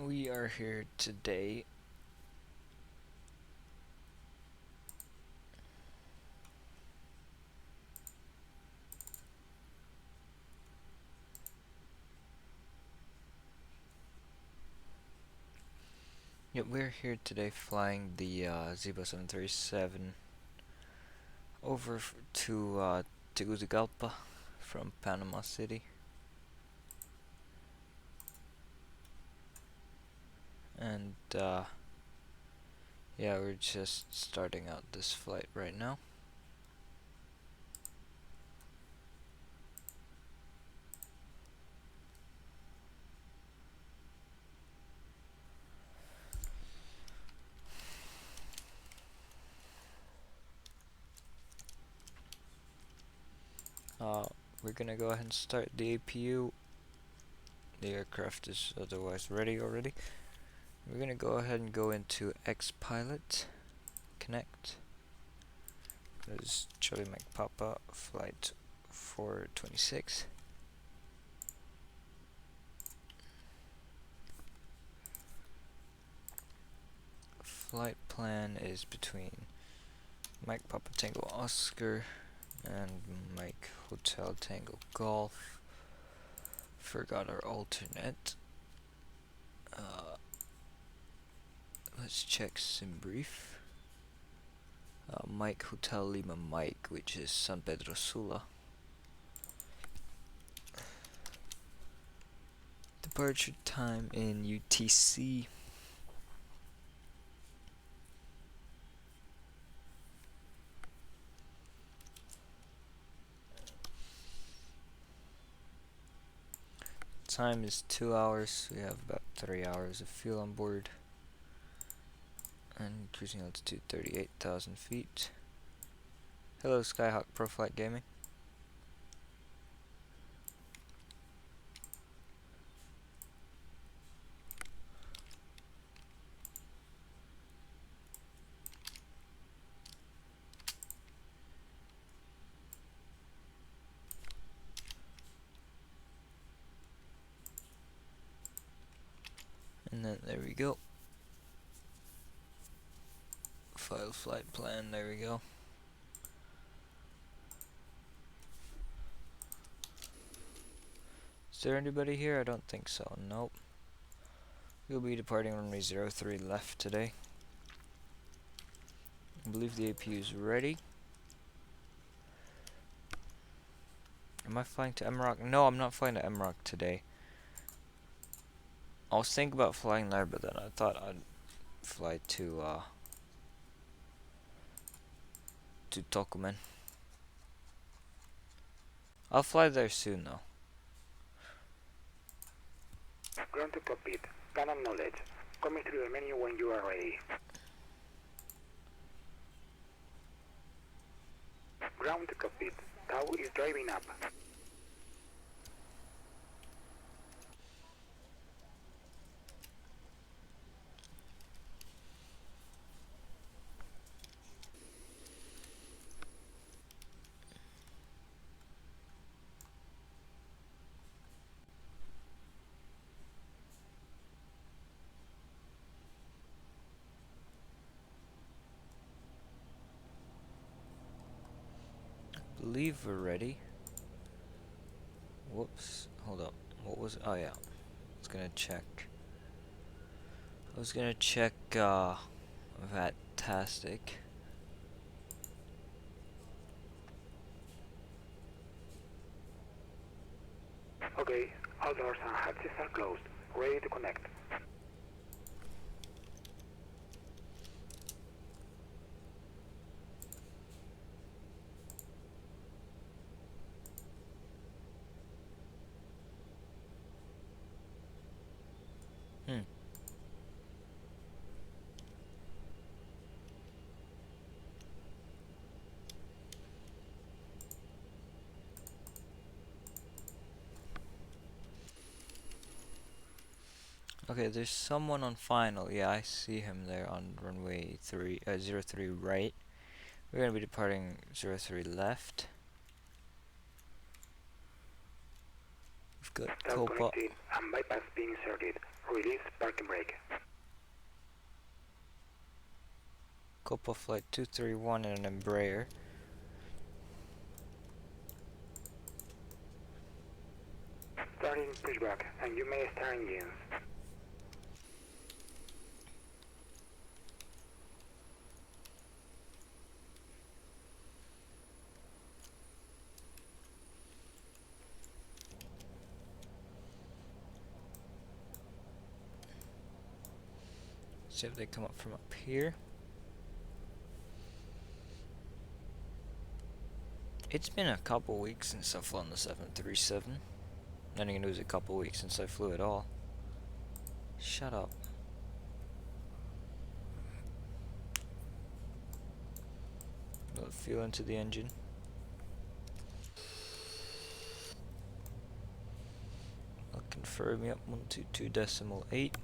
We are here today we're here today flying the Zibo 737 over to Tegucigalpa from Panama City. And yeah, we're just starting out this flight right now. We're gonna go ahead and start the APU. The aircraft is otherwise ready already. We're gonna go ahead and go into X-Pilot, connect. This is Charlie Mike Papa, flight 426. Flight plan is between Mike Papa Tango Oscar and Mike Hotel Tango Golf. Forgot our alternate. Let's check some brief. Mike Hotel Lima Mike, which is San Pedro Sula. Departure time in UTC. Time is 2 hours. We have about 3 hours of fuel on board. And cruising altitude 38,000 feet. Hello, Skyhawk Pro Flight Gaming. And then there we go. File flight plan, there we go. Is there anybody here? I don't think so. Nope. We'll be departing runway 03 left today. I believe the APU is ready. Am I flying to MROC? No, I'm not flying to MROC today. I was thinking about flying there, but then I thought I'd fly to Tocumen. I'll fly there soon though. Ground to cockpit. Canon knowledge. Coming through the menu when you are ready. Ground to cockpit. Tau is driving up. I believe we're ready. Whoops, hold up. What was it? Oh yeah. I was gonna check Vatastic. Okay, all doors and hatches are closed. Ready to connect. Okay, there's someone on final. Yeah, I see him there on runway 03 right. We're gonna be departing 03 left. We've got Tau COPA. connected and bypass being inserted. Release parking brake. COPA flight 231 and an Embraer. Starting pushback, and you may start engines. See if they come up from up here. It's been a couple weeks since I've flown the 737. Not even it was a couple weeks since I flew at all. Shut up. Let fuel into the engine. I'll confirm me up 122.8.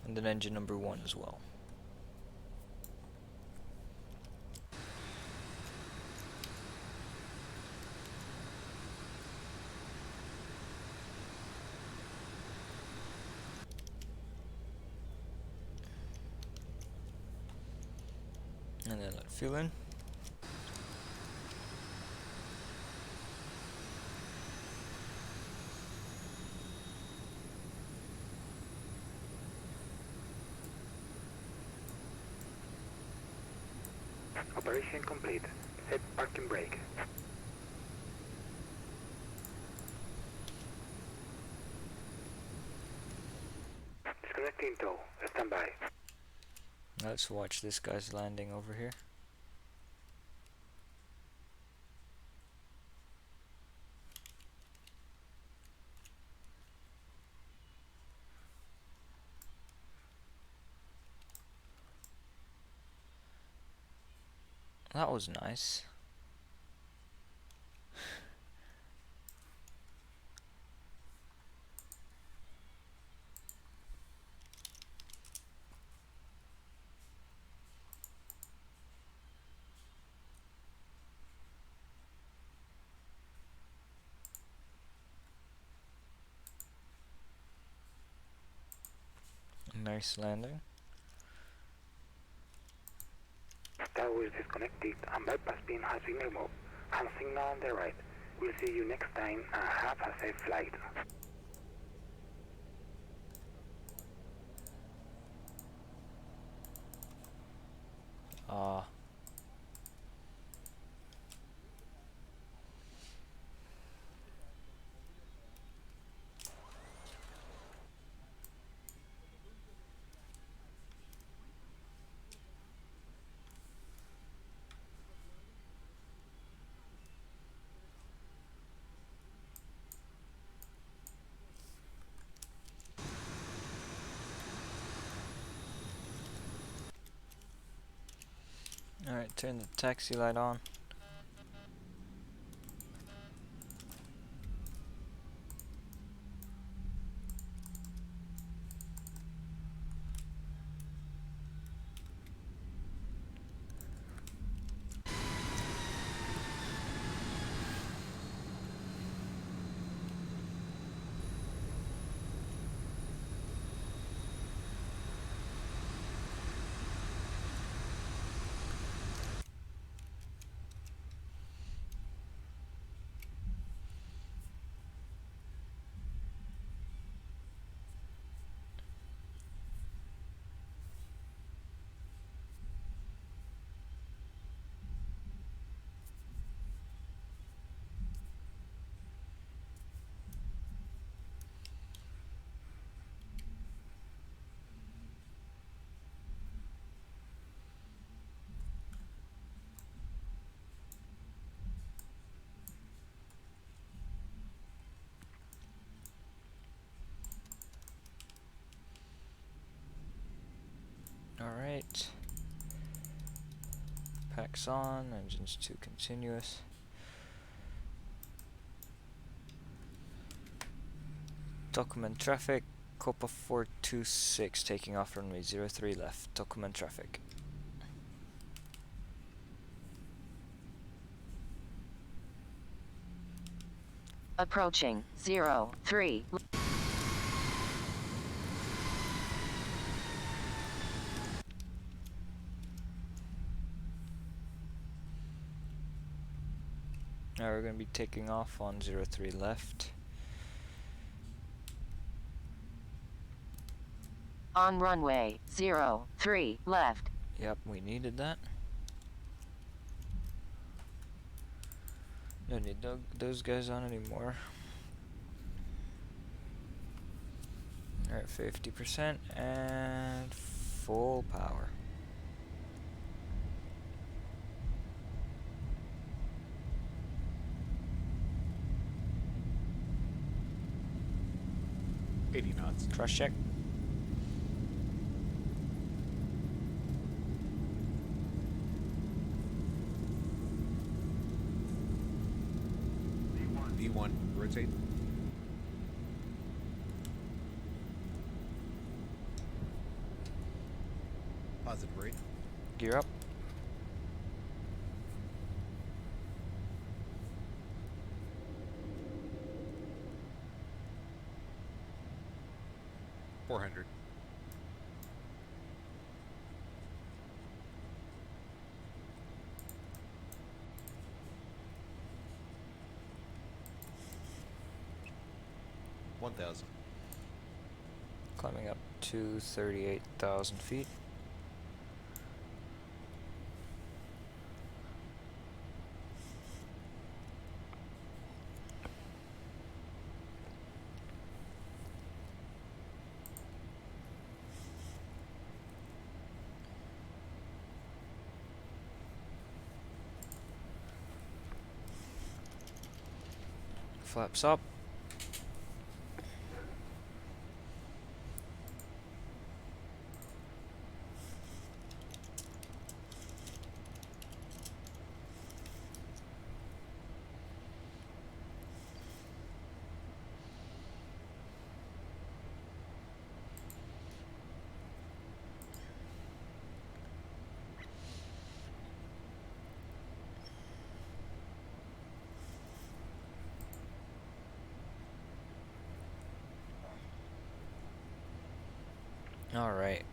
And then engine number 1 as well. And then let fuel in. Operation complete. Set parking brake. Disconnecting tow. Stand by. Let's watch this guy's landing over here. That was nice. Nice landing. Tower is disconnected and bypass pin has been removed. And signal on the right. We'll see you next time and have a safe flight. Alright, turn the taxi light on. Alright. Packs on, engines 2 continuous. Document traffic. COPA 426 taking off runway 03 left, Tokuman traffic. Approaching 03. Now we're going to be taking off on 03 left. On runway 03 left. Yep, we needed that. Don't need those guys on anymore. Alright, 50% and full power. $80 Cross check. V1, rotate. Positive rate. Gear up. $400. $1,000. Climbing up to 38,000 feet. Flaps up. All right.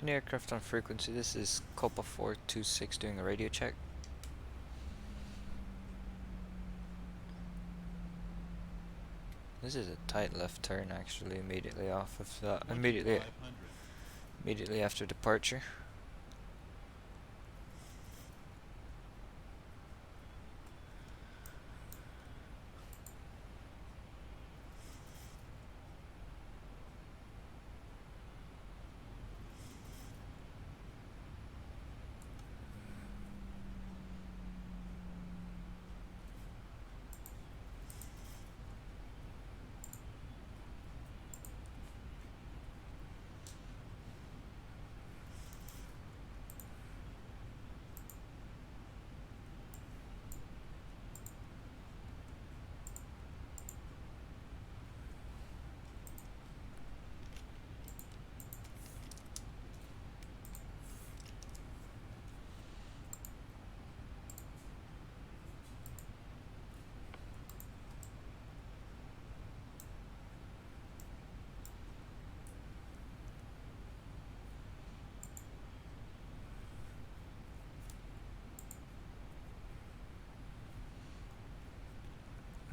Any aircraft on frequency, this is COPA 426 doing a radio check. This is a tight left turn actually, immediately off of that, immediately after departure.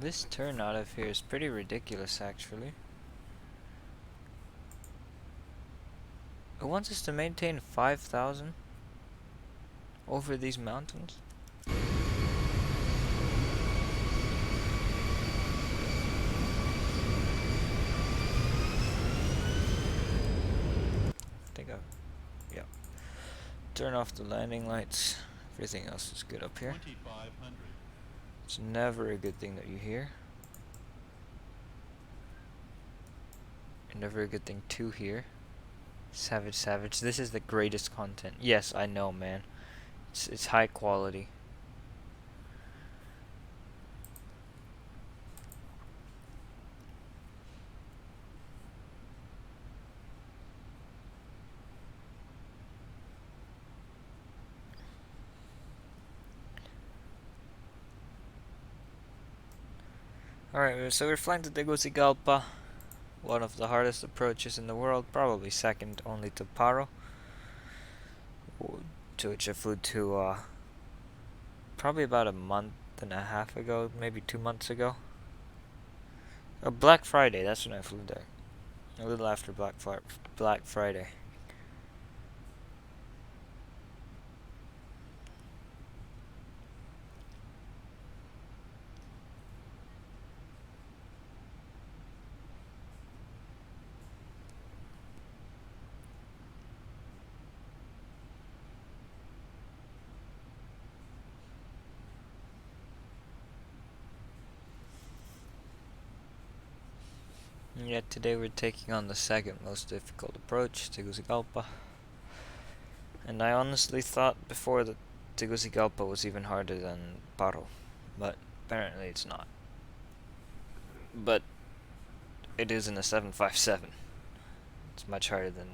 This turn out of here is pretty ridiculous actually. It wants us to maintain 5,000 over these mountains. Yeah. Turn off the landing lights. Everything else is good up here. 2500. It's never a good thing that you hear. And never a good thing to hear. Savage, savage. This is the greatest content. Yes, I know, man. It's high quality. Alright, so we're flying to Tegucigalpa. One of the hardest approaches in the world, probably second only to Paro, to which I flew to probably about a month and a half ago, maybe 2 months ago. Black Friday, that's when I flew there. A little after Black Friday. And yet today we're taking on the second most difficult approach, Tegucigalpa. And I honestly thought before that Tegucigalpa was even harder than Paro, but apparently it's not. But it is in a 757. It's much harder than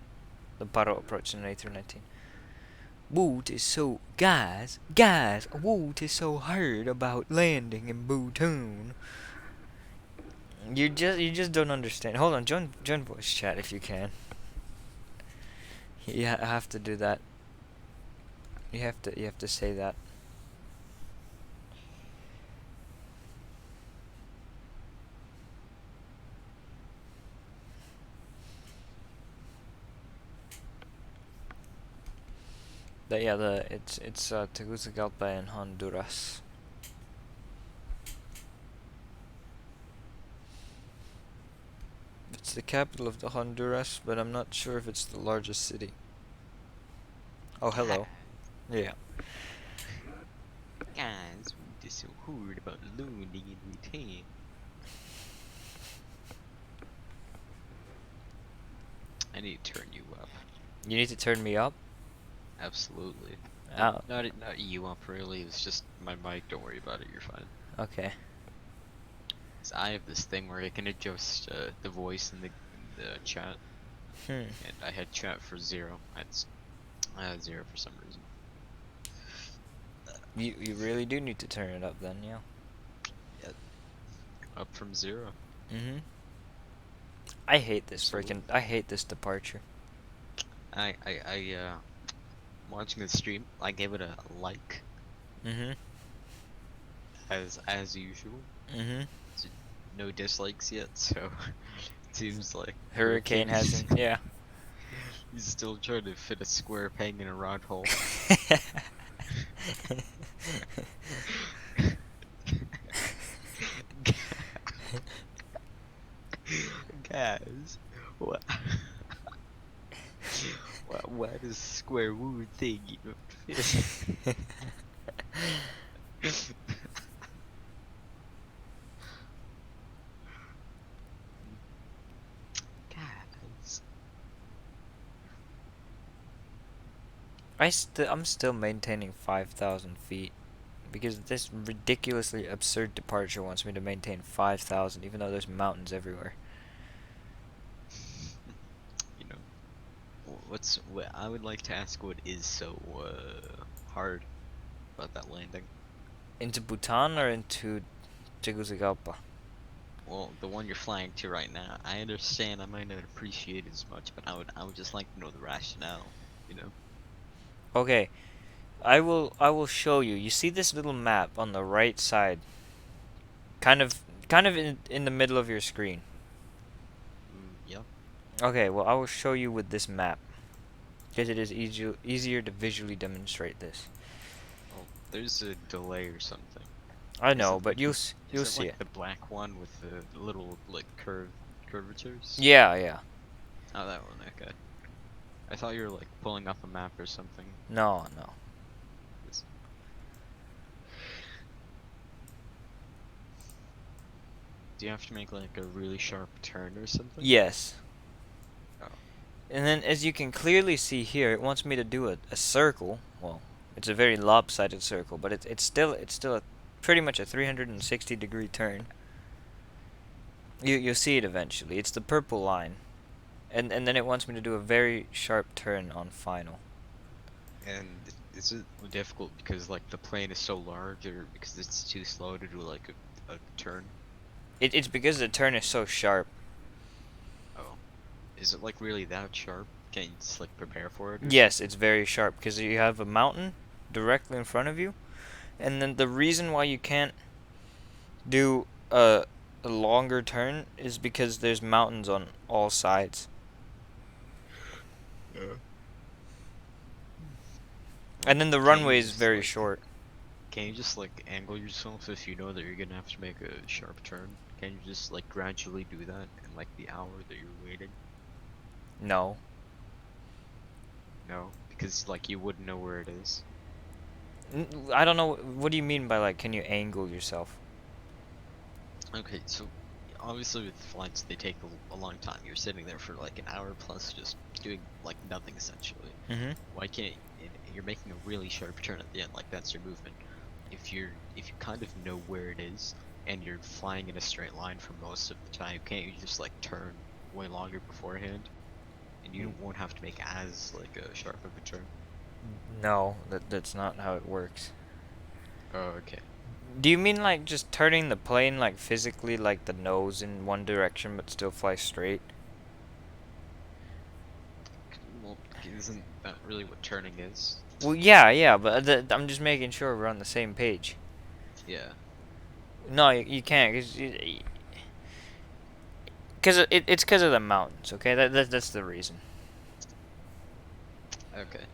the Paro approach in an A319. Woot is so guys, Woot is so hard about landing in Bhutan. You just don't understand. Hold on, join voice chat if you can. You have to do that. You have to say that. But yeah, it's Tegucigalpa in Honduras. It's the capital of the Honduras, but I'm not sure if it's the largest city. Oh, hello. Yeah. Guys, we just so heard about loading in retain. I need to turn you up. You need to turn me up? Absolutely. Oh, Not you up really, it's just my mic, don't worry about it, you're fine. okay. So I have this thing where I can adjust the voice in the chat, and I had chat for 0. I had 0 for some reason. You really do need to turn it up then, yeah. Yeah. Up from 0. Mhm. I hate this Absolutely. I hate this departure. Watching the stream, I gave it a like, Mhm. as usual. Mhm. No dislikes yet, so it seems like Hurricane hasn't. Yeah. He's still trying to fit a square peg in a round hole. Guys, what? Why does square wood thing even fit? Guys, I'm still maintaining 5,000 feet because this ridiculously absurd departure wants me to maintain 5,000 even though there's mountains everywhere. you know, what I would like to ask what is so hard about that landing? Into Bhutan or into Tegucigalpa? Well, the one you're flying to right now, I understand I might not appreciate it as much, but I would just like to know the rationale, you know? Okay, I will show you. You see this little map on the right side, kind of in the middle of your screen. Yep. Okay, well I will show you with this map because it is easier to visually demonstrate this. there's a delay or something. I Is know, it but like you'll the, you'll is it see like it. the black one with the little like curvatures? Yeah, yeah. Oh, that one. Okay. I thought you were like pulling up a map or something. No, no. It's- Do you have to make like a really sharp turn or something? Yes. Oh. And then, as you can clearly see here, it wants me to do a circle. Well, it's a very lopsided circle, but it's still a pretty much a 360-degree turn. You'll see it eventually. It's the purple line, and then it wants me to do a very sharp turn on final. And is it difficult because like the plane is so large, or because it's too slow to do like a turn? It's because the turn is so sharp. Oh. Is it like really that sharp? Can't you just like prepare for it or Yes, something? it's very sharp because you have a mountain directly in front of you, and then the reason why you can't do a longer turn is because there's mountains on all sides. Yeah. And then the Can't you runway is just very like short. Can you just like angle yourself if you know that you're gonna have to make a sharp turn? Can you just like gradually do that in like the hour that you're waiting? No. No, because like you wouldn't know where it is. I don't know. What do you mean by like, can you angle yourself? Okay, so obviously with flights they take a long time. You're sitting there for like an hour plus just doing like nothing essentially. Mm-hmm. Why can't you're making a really sharp turn at the end, like that's your movement. If you kind of know where it is and you're flying in a straight line for most of the time, can't you just like turn way longer beforehand? And you won't have to make as like a sharp of a turn. No, that's not how it works. Oh, okay. Do you mean like just turning the plane like physically, like the nose in one direction but still fly straight? Well, isn't that really what turning is? Well, yeah, yeah, but I'm just making sure we're on the same page. Yeah. No, you can't, cause it's because of the mountains. Okay, that's the reason. Okay.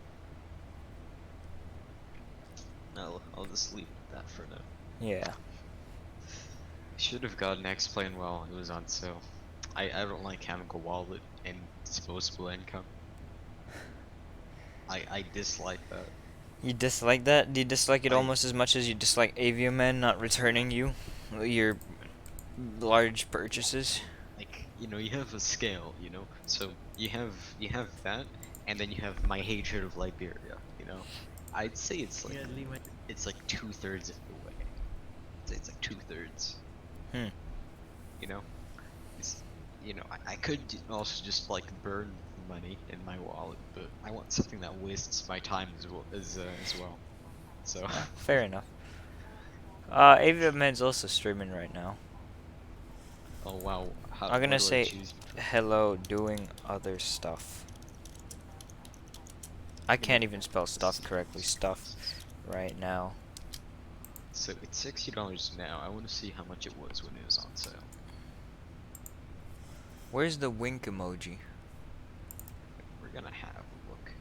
I'll just leave it at that for now. Yeah. Should have gotten X-Plane while it was on sale. I don't like having a wallet and disposable income. I dislike that. You dislike that? Do you dislike it I almost as much as you dislike Aviaman not returning you your large purchases? like you have a scale, so you have that, and then you have my hatred of Liberia. I'd say it's like 2/3 of the way. I'd say it's like 2/3. Hmm. You know, it's I could also just like burn money in my wallet, but I want something that wastes my time as well. So Fair enough. Aviaman's also streaming right now. oh wow, I'm what gonna do I say choose between? hello doing other stuff. I You know, can't even spell stuff correctly. Stuff right now. so it's $60 now. I want to see how much it was when it was on sale. Where's the wink emoji? We're gonna have a look.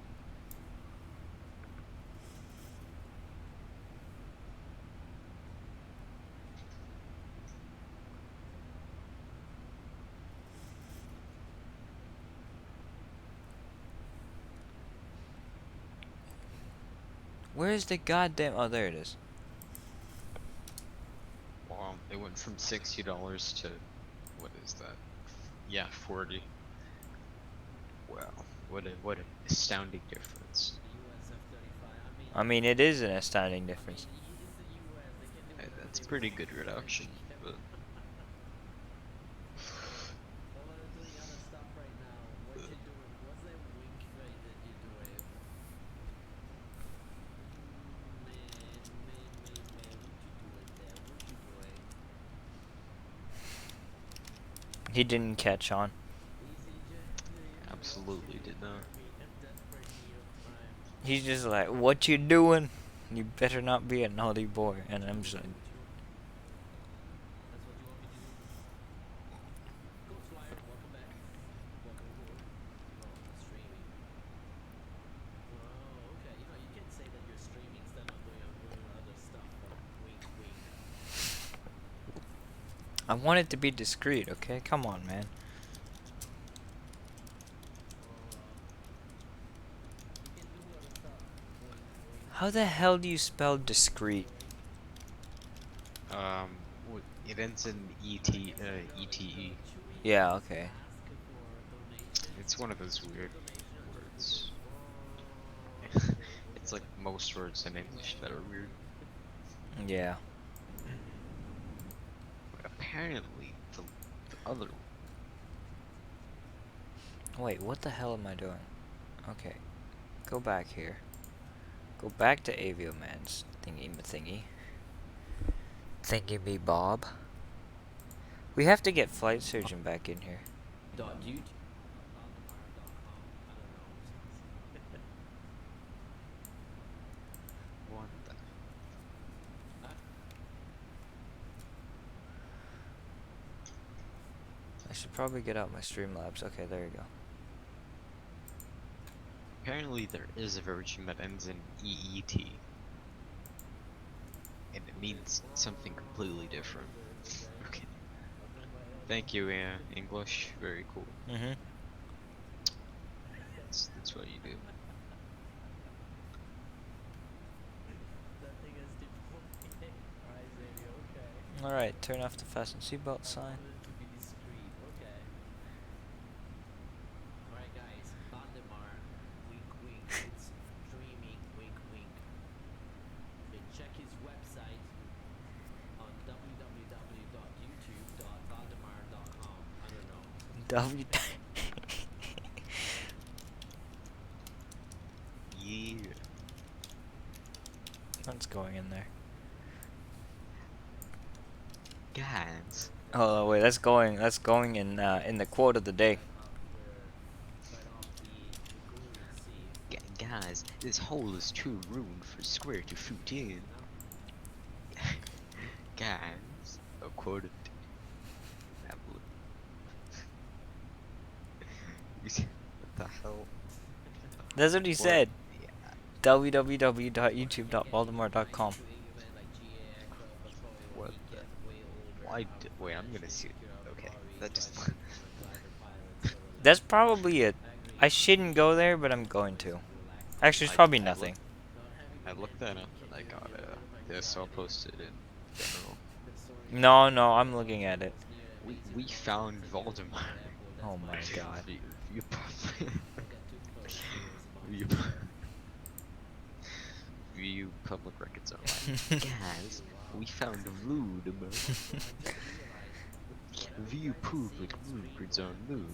Where's the goddamn? Oh, there it is. Well, it went from $60 to what is that? Yeah, 40. Wow, what an astounding difference. I mean, it is an astounding difference. That's a pretty good reduction, but He didn't catch on. absolutely did not. He's just like, "What you doing? You better not be a naughty boy." And I'm just like, I want it to be discreet, okay? Come on, man. How the hell do you spell discreet? It ends in ete. Yeah, okay. It's one of those weird words. It's like most words in English that are weird. Yeah. But apparently, the other Wait, what the hell am I doing? Okay. Go back here. Go back to Avio Man's thingy. Thingy me Bob. We have to get Flight Surgeon back in here. one that I should probably get out my Streamlabs. Okay, there you go. apparently there is a version that ends in eet, and it means something completely different. Okay. Thank you, English. Very cool. Mm-hmm. That's what you do. Alright, turn off the fasten seatbelt sign. W. Yeah. What's going in there? Guys. Oh wait, that's going in the quote of the day. Guys, this hole is too ruined for Square to shoot in. Guys, a quote of what the hell? That's what he What? said. Yeah. www.youtube.voldemort.com. What the? Wait, I'm gonna see it. Okay, that just. That's probably it. I shouldn't go there, but I'm going to. Actually, it's I- probably I nothing. I looked that up and I got this all posted in general. No, I'm looking at it. We found Voldemort. Oh my god. View view view public records online. Guys, we found Voldemort. View public records online.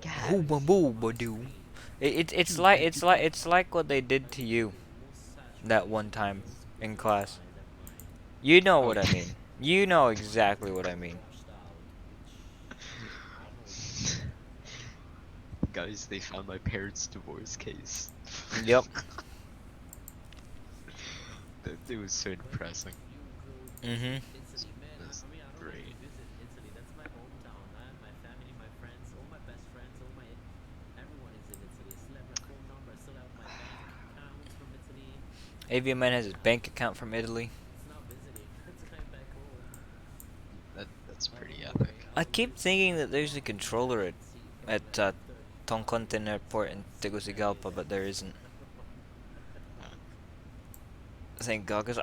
Booba booba doo. It's like what they did to you that one time in class. You know what I mean. You know exactly what I mean. Guys, they found my parents' divorce case. Yep. It was so depressing. Mhm. That's great. Avian Man has his bank account from Italy. That's pretty epic. I keep thinking that there's a controller at Toncontin Airport in Tegucigalpa, but there isn't. Thank God, because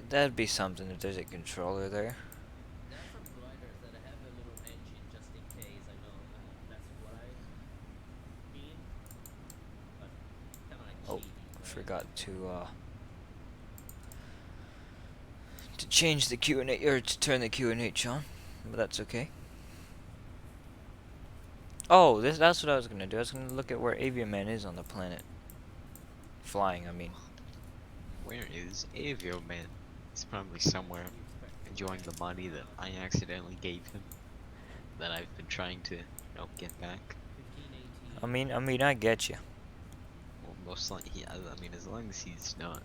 that'd be something if there's a controller there. Oh, forgot to change the Q&A, or to turn the Q&H on, but that's okay. Oh, that's what I was gonna do. I was gonna look at where Avian Man is on the planet. Flying, I mean. Where is Avio Man? He's probably somewhere enjoying the money that I accidentally gave him. That I've been trying to, get back. I mean, I get you. Well, most likely, I mean, as long as he's not,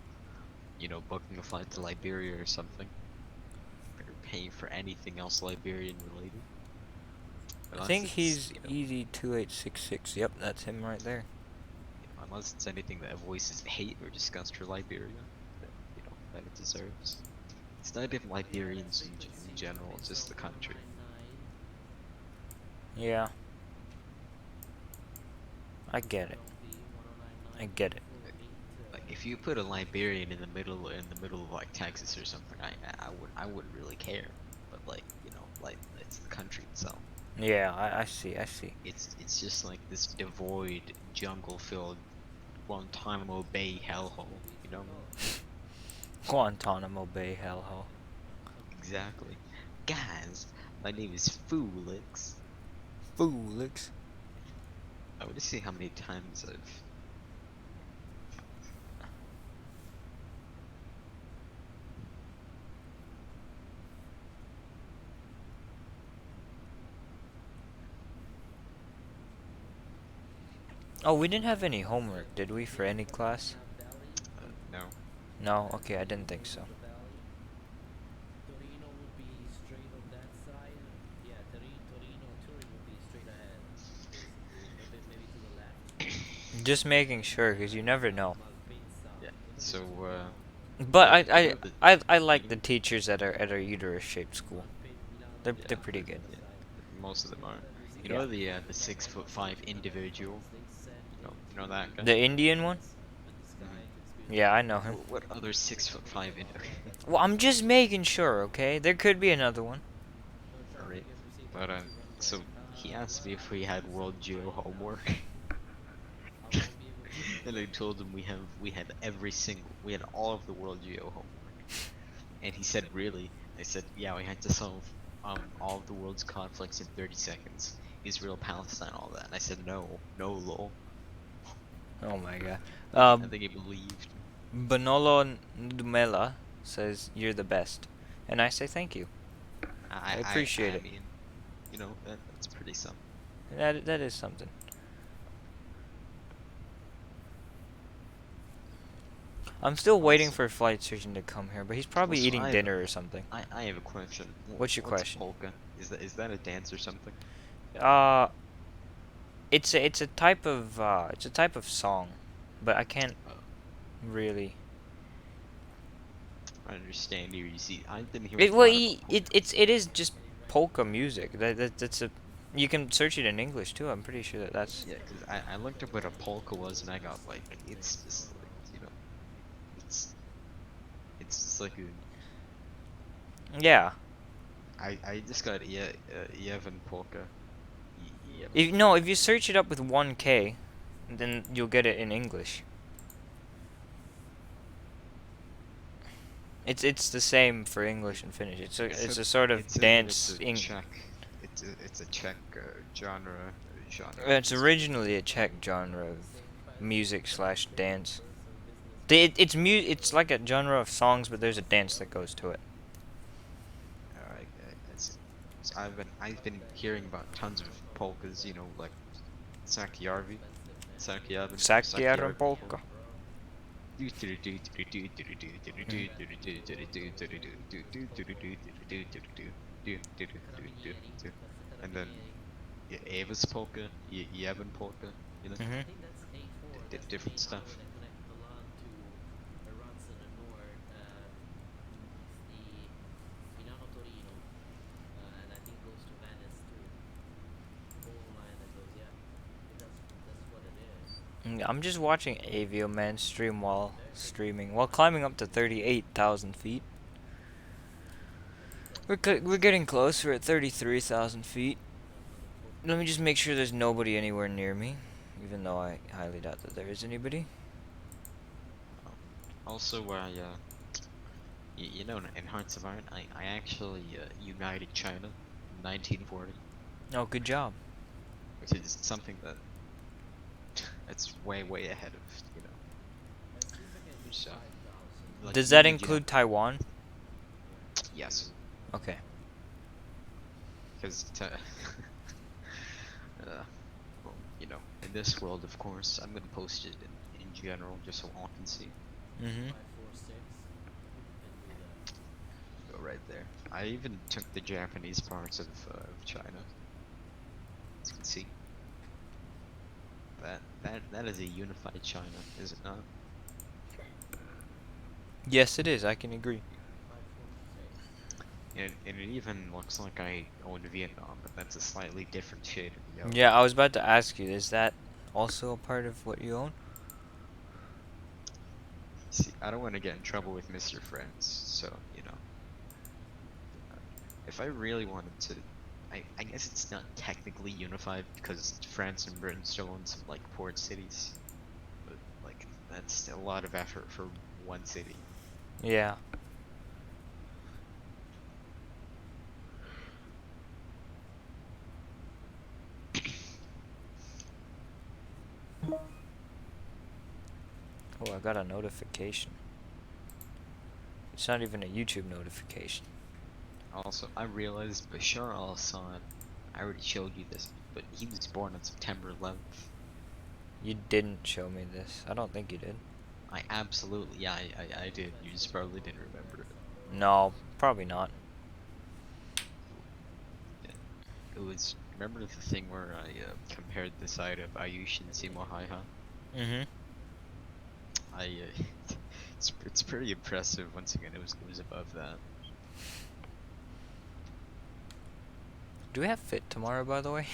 booking a flight to Liberia or something, or paying for anything else Liberian related. I Unless think it's, he's Easy2866. Yep, that's him right there. unless it's anything that voices hate or disgust for Liberia, that, that it deserves. It's not even Liberians in general. It's just the country. Yeah. I get it. I get it. Like if you put a Liberian in the middle of like Texas or something, I wouldn't really care. But like like it's the country itself. Yeah, I see, I see. It's just like this devoid, jungle-filled Guantanamo Bay hellhole. You know? Guantanamo Bay hellhole. Exactly. Guys, my name is Foolix. Foolix. I want to see how many times I've. Oh, we didn't have any homework, did we, for any class? No. No? Okay, I didn't think so. Just making sure, because you never know. Yeah. So, But well, you know I you like know, the teachers at our uterus-shaped school. They're yeah, pretty good. yeah, most of them are. You Yeah. know the 6'5" individual. You know that guy. The Indian one? Mhm. Yeah, I know him. What other 6'5" Well, I'm just making sure, okay? There could be another one. Alright. But so he asked me if we had World Geo homework. And I told him we had we had all of the World Geo homework. And he said, really? I said, yeah, we had to solve all of the world's conflicts in 30 seconds. Israel, Palestine, all that. And I said, no, lol. Oh my god. I think he believed. Banolo Dumela says you're the best, and I say thank you. I appreciate I it. mean, that's pretty something. That is something. I'm still waiting Also- for Flight Surgeon to come here, but he's probably Also, eating dinner or something. I have a question. What's your What's question? polka? Is that a dance or something? Uh, it's a type of song, but I can't Uh, really. I understand you. You see, I've been hearing It a well, lot about polka. it is just polka music. That's a. You can search it in English too. I'm pretty sure that's. Yeah, because I looked up what a polka was and I got like, it's just like, it's just like Yeah. I just got Yevon polka. Yep. If you search it up with 1K, then you'll get it in English. It's the same for English and Finnish. It's a sort of It says that dance. it's a Czech. It's a Czech genre. It's originally a Czech genre of music slash dance. It's like a genre of songs, but there's a dance that goes to it. Alright, so I've been hearing about tons of polkas. Like Sakyarvi, Sakiaran polka. And then Ava's polka, Yevon polka, Mhm. different stuff. I'm just watching Avio Man stream while climbing up to 38,000 feet. We're getting close. We're at 33,000 feet. Let me just make sure there's nobody anywhere near me, even though I highly doubt that there is anybody. Also, in Hearts of Iron, I actually united China in 1940, Oh, good job. which is something that's way ahead of So, like, Does that usually you include Taiwan? yes, Okay. because well, in this world, of course, I'm gonna post it in general just so all can see. Mhm. Go right there. I even took the Japanese parts of China. As you can see, that is a unified China, is it not? Yes, it is. I can agree. and it even looks like I own Vietnam, but that's a slightly different shade of yellow. Yeah, I was about to ask you, is that also a part of what you own? See, I don't want to get in trouble with Mr. France, so, you know. If I really wanted to, I guess it's not technically unified because France and Britain still own some, like, port cities. But, like, that's a lot of effort for one city. Yeah. Oh, I got a notification. It's not even a YouTube notification. Also, I realized Bashar al-Assad, I already showed you this, but he was born on September 11th. You didn't show me this. I don't think you did. I absolutely, yeah, I did. You just probably didn't remember it. No, probably not. It was, remember the thing where I compared the side of Ayush and Simo Haiha? Mm-hmm. It's pretty impressive. Once again, it was above that. Do we have fit tomorrow, by the way?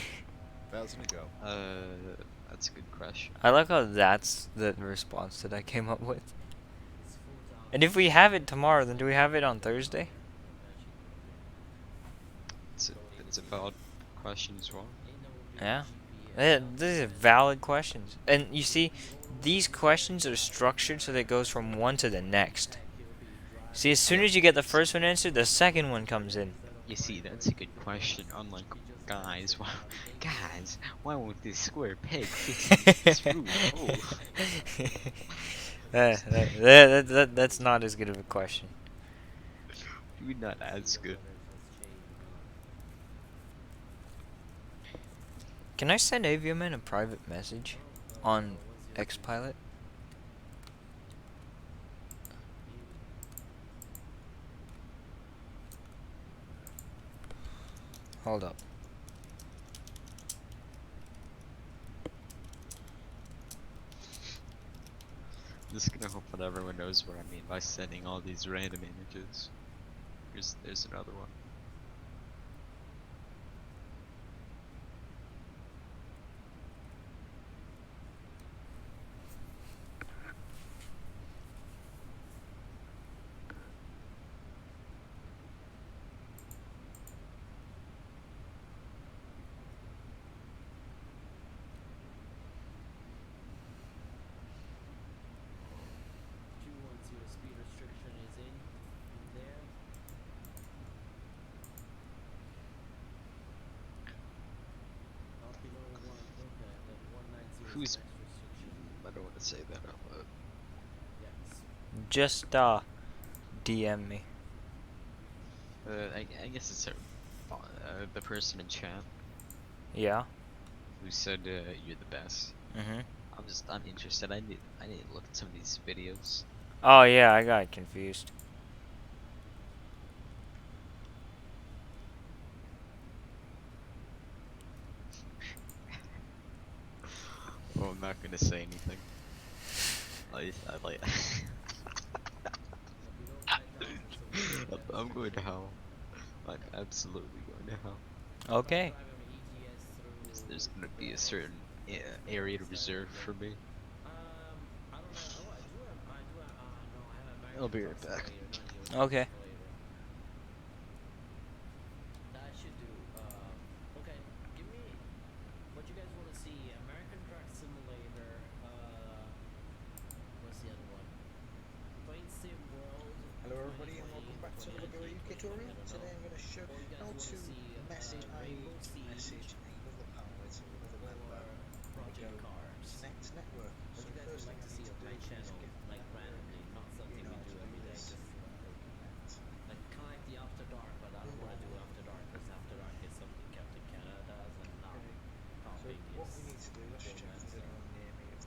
1,000 to go. That's a good question. I like how that's the response that I came up with. And if we have it tomorrow, then do we have it on Thursday? It's a valid question as well. Yeah. Yeah, these are valid questions. And you see, these questions are structured so that it goes from one to the next. See, as soon as you get the first one answered, the second one comes in. You see, that's a good question. Unlike guys, why won't this square peg fit in this room hole? That's not as good of a question. Maybe not as good. Can I send Aviaman a private message on Xpilot? Hold up. I'm just gonna hope that everyone knows what I mean by sending all these random images. There's another one. Who's? I don't want to say that out loud. Just DM me. I guess it's the person in chat Yeah. who said you're the best. Mhm. I'm interested. I need to look at some of these videos. Oh yeah, I got confused. Well, I'm not gonna say anything. I like. I'm going to hell. I'm absolutely going to hell. Okay. There's gonna be a certain area reserved for me. I'll be right back. Okay. Hello everybody and welcome back to another Go UK tutorial. Today I'm going to show how to message another pilot or another member on the Go Connect network. So the first thing I need to do is get the network in order to do this. Connect. Okay. So what we need to do, let's check that everyone near me is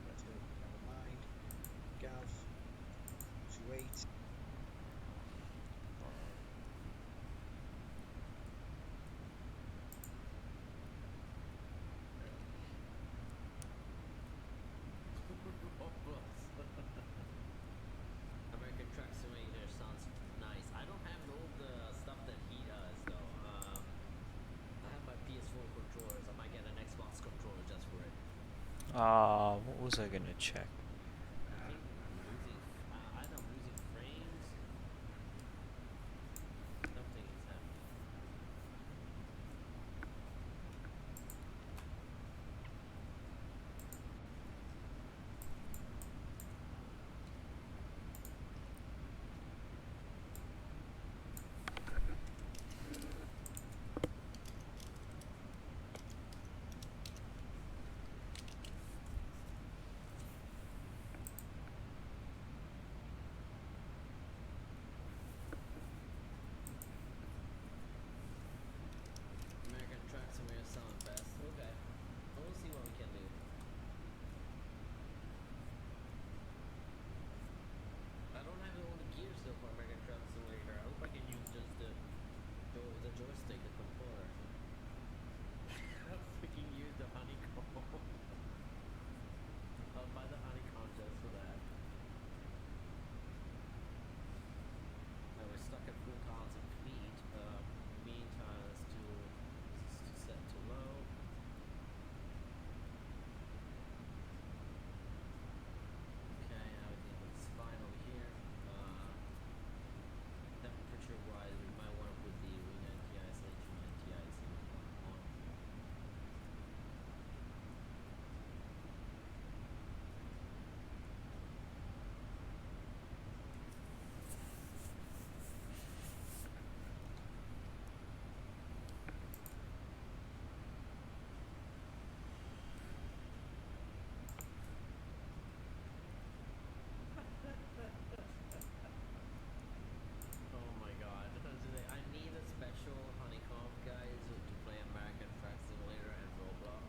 let's go, never mind. Gav, 28. What was I gonna check? I think losing, either I'm losing frames, something is happening. American Truck Simulator selling best. Okay. Well, we'll see what we can do. I don't have all the gears though for American Truck Simulator. I hope I can use just the joystick, the controller. I freaking use the honeycomb. I'll buy the honeycomb just for that. We're stuck at 4,000 feet. Mean times to set to low. Okay, everything looks fine over here. Temperature wise, we might want to put the wing anti-ice, anti-ice on. Oh my god. I need a special honeycomb, guys, to play American Truck Simulator and Roblox.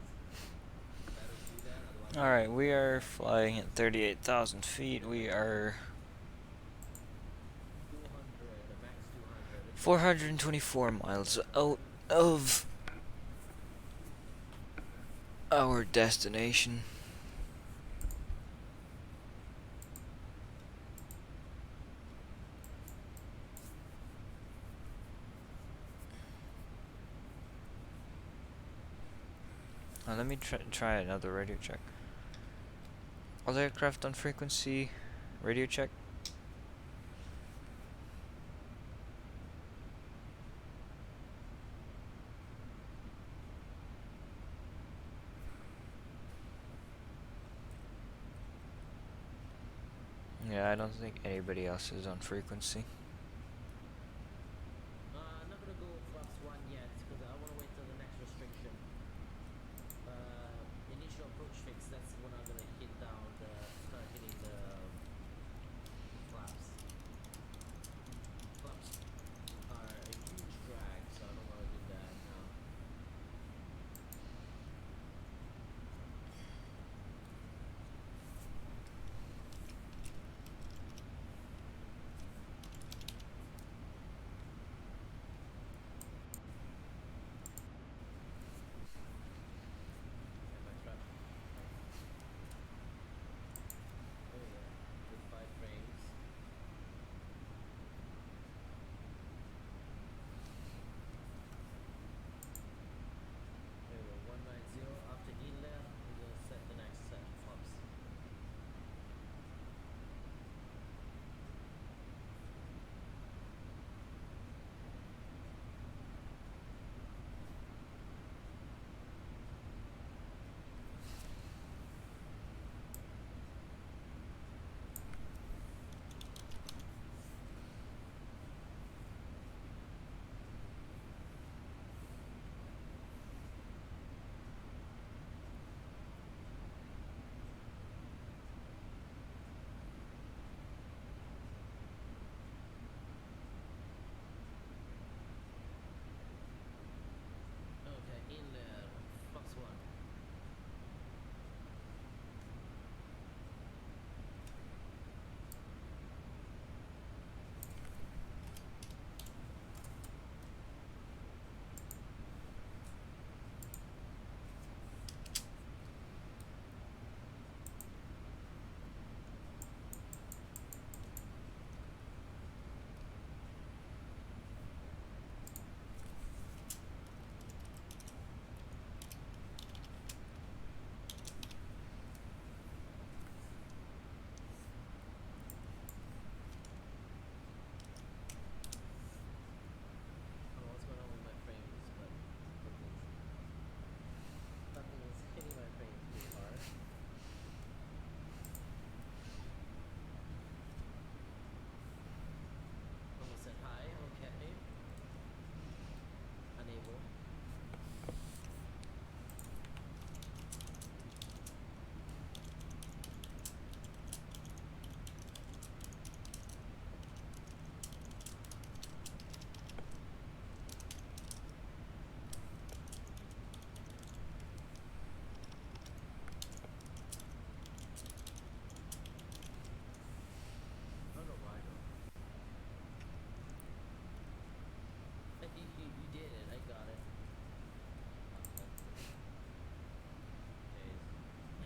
Better do that, otherwise Alright, we are flying at 38,000 feet. We are 200, the max 200. 424 miles out of our destination. Let me try another radio check. All aircraft on frequency, radio check. Yeah, I don't think anybody else is on frequency. I'm not gonna go plus one yet, because I want to wait till the next restriction. Initial approach fix, that's when I'm gonna hit down start hitting the flaps. Flaps are a huge drag, so I don't want to do that now.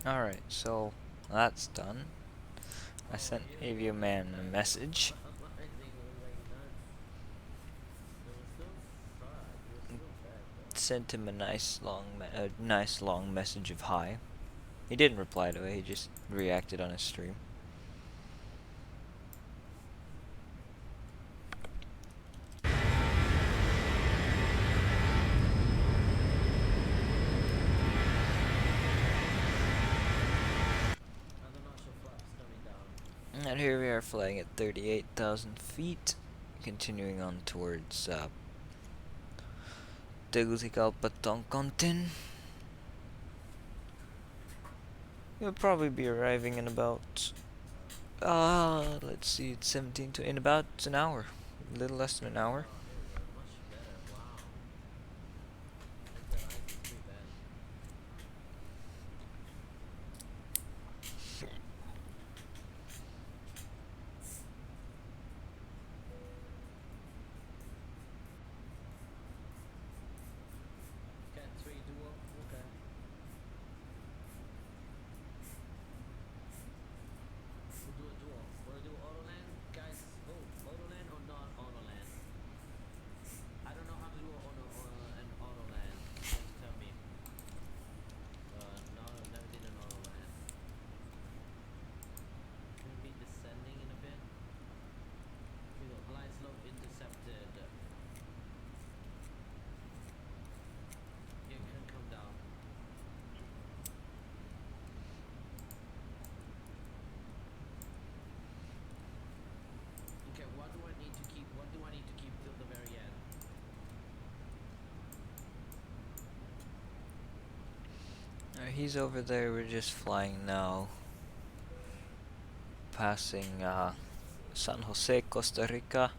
Alright, so that's done. I sent Aviaman a message. Sent him a nice long message of hi. He didn't reply to it, he just reacted on his stream. And here we are flying at 38,000 feet, continuing on towards Tegucigalpa, Tongkontin. We'll probably be arriving in about, let's see, it's 17 to, in about an hour. A little less than an hour. He's over there, we're just flying now. Passing San Jose, Costa Rica.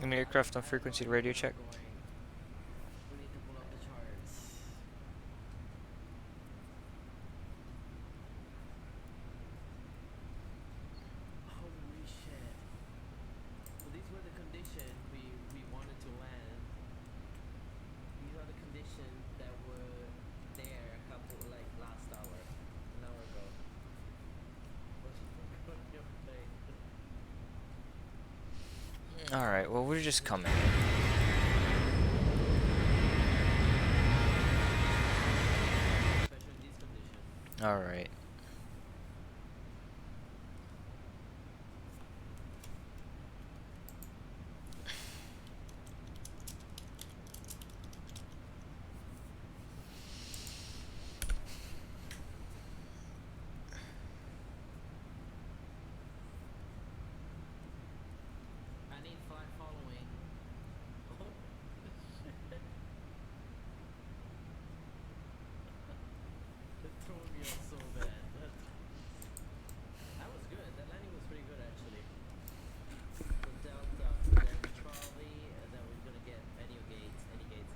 Enemy aircraft on frequency radio check. We need to pull up the charts. Holy shit. So these were the conditions we wanted to land. These are the conditions that were there a couple, like last hour, an hour ago. Alright, well, we're just coming. Especially in these conditions. Alright. I need flag following. Oh, shit. It threw me off so bad. That was good. That landing was pretty good actually. So Delta, then Charlie, and then we're gonna get any gates in here.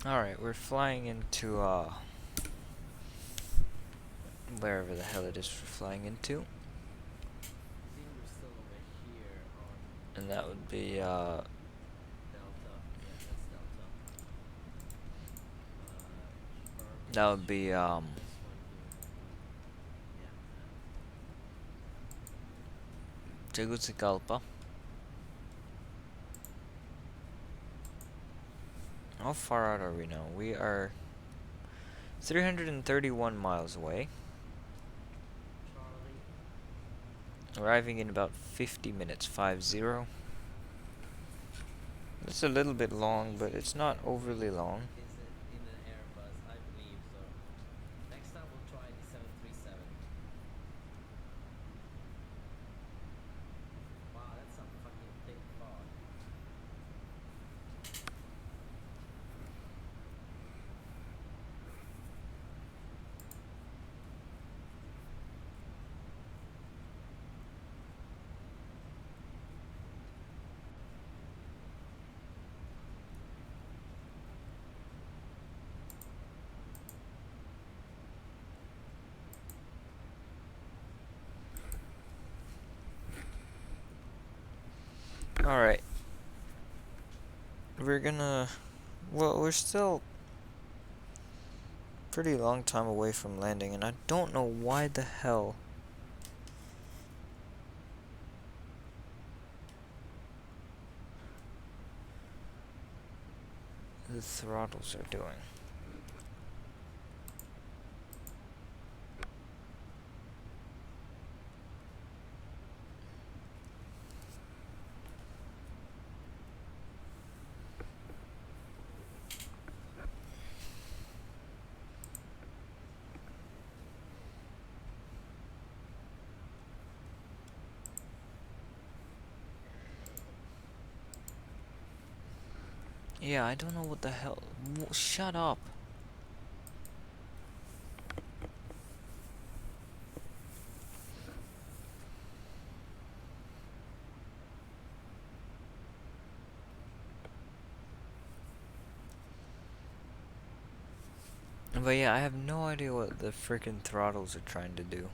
Alright, we're flying into, wherever the hell it is we're flying into. I think we're still over here on And that would be, Delta. Yeah, that's Delta. that would be, This one here. Yeah. Tegucigalpa. How far out are we now? We are 331 miles away. Charlie. Arriving in about 50 minutes, 50. It's a little bit long, but it's not overly long. Is it in an Airbus? I believe so. Next time we'll try the 737. Wow, that's some fucking thick fog. Alright. We're gonna... Well, we're still pretty long time away from landing, and I don't know why the hell the throttles are doing. Yeah, I don't know what the hell. Shut up. But yeah, I have no idea what the freaking throttles are trying to do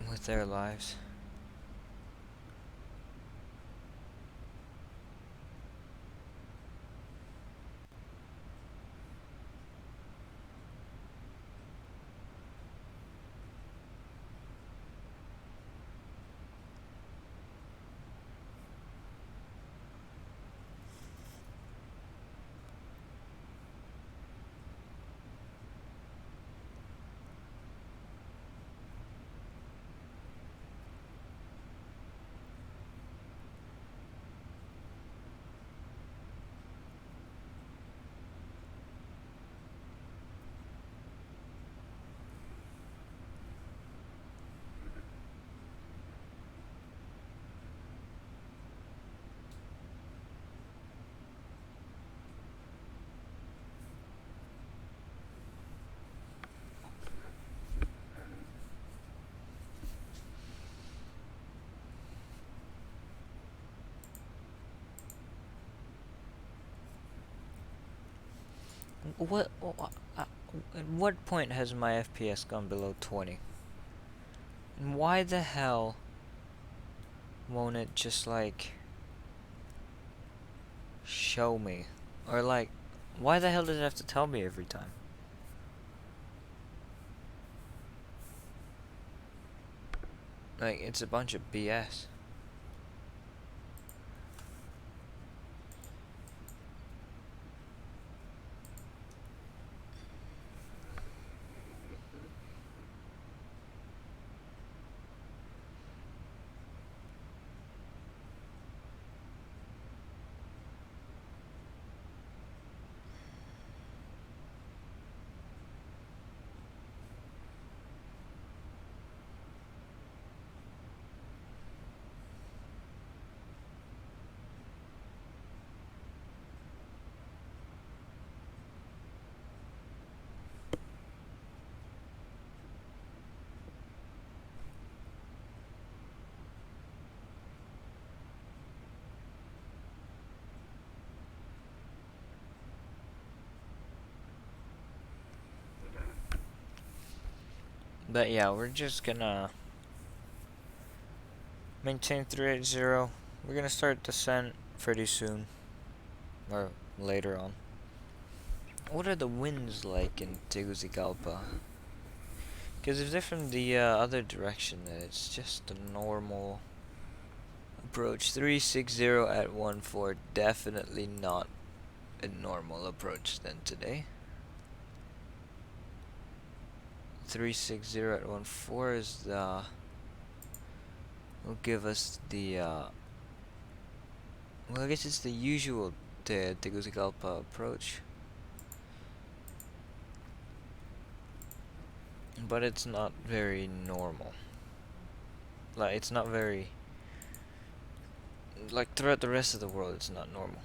with their lives. What? At what point has my FPS gone below 20? And why the hell won't it just like show me? Or like, why the hell does it have to tell me every time? Like, it's a bunch of BS. But yeah, we're just gonna maintain 380. We're gonna start descent pretty soon. Or later on. What are the winds like in Tegucigalpa? Because if they're from the other direction, then it's just a normal approach. 360 at 1.4, definitely not a normal approach then today. 360 at 1.4 is the... will give us the... well, I guess it's the usual Tegucigalpa approach. But it's not very normal. Like, it's not very... like, throughout the rest of the world, it's not normal.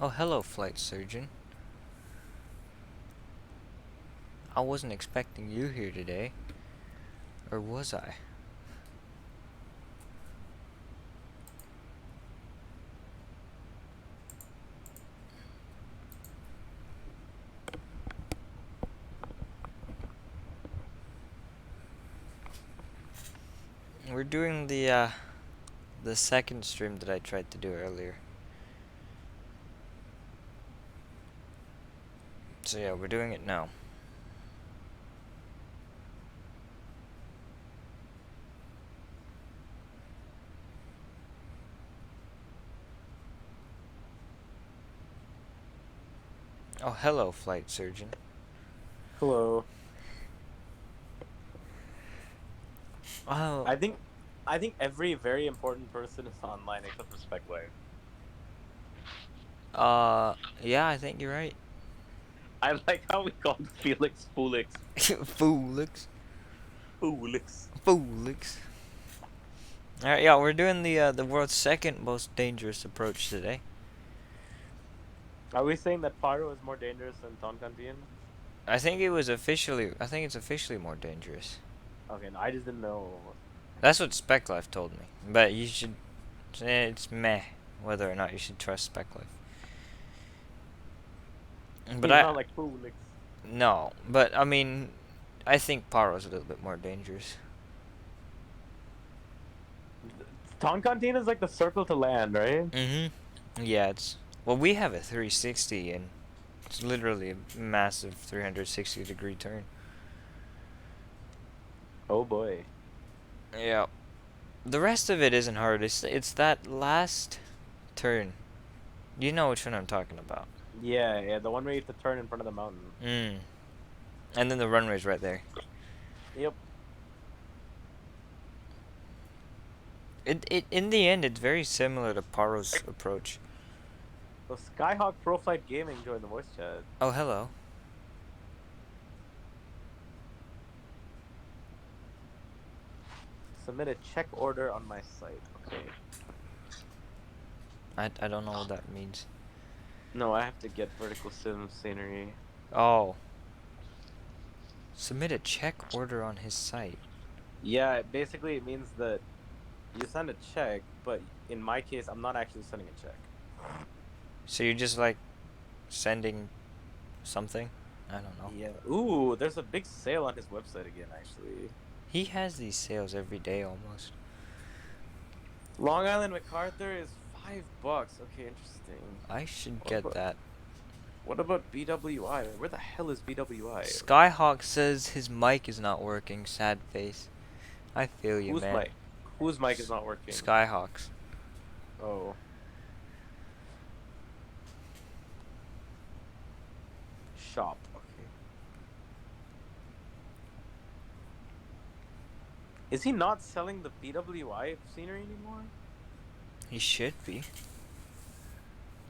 Oh, hello, flight surgeon. I wasn't expecting you here today. Or was I? We're doing the second stream that I tried to do earlier. So yeah, we're doing it now. Oh, hello, flight surgeon. Hello. Oh, I think every very important person is online except for Speckler. yeah, I think you're right. I like how we called Felix Foolix. Foolix. Foolix. Foolix. Alright, yeah, we're doing the world's second most dangerous approach today. Are we saying that Faro is more dangerous than Tonkantian? I think it's officially more dangerous. Okay, no, I just didn't know. That's what SpecLife told me. But you should, it's meh whether or not you should trust SpecLife. But He's not like Felix. no, but I mean, I think Paro's a little bit more dangerous. Toncontin is like the circle to land, right? Yeah, well, we have a 360 and it's literally a massive 360-degree turn. Oh boy. Yeah. The rest of it isn't hard. It's that last turn. You know which one I'm talking about. Yeah, the one where you have to turn in front of the mountain. And then the runway's right there. Yep. It in the end, it's very similar to Paro's approach. So Skyhawk Pro Flight Gaming joined the voice chat. Oh, hello. Submit a check order on my site. Okay. I don't know what that means. No, I have to get vertical sim scenery. Oh. Submit a check order on his site. Yeah, basically it means that you send a check, but in my case, I'm not actually sending a check. So you're just like sending something? I don't know. Yeah. Ooh, there's a big sale on his website again, actually. He has these sales every day almost. Long Island MacArthur is $5. Okay, interesting. I should get that. What about BWI? Where the hell is BWI? Skyhawk says his mic is not working. Sad face. I feel you, man. Mic? Whose mic is not working? Skyhawk's. Oh. Shop. Okay. Is he not selling the BWI scenery anymore? He should be.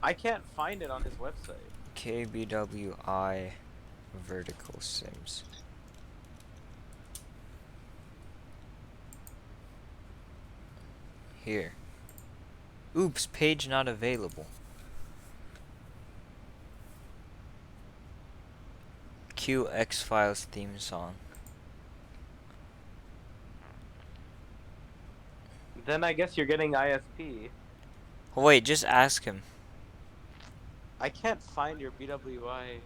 I can't find it on his website. KBWI vertical sims. Here. Oops, page not available. Cue X-Files theme song. Then I guess you're getting ISP. Wait, just ask him. I can't find your BWI.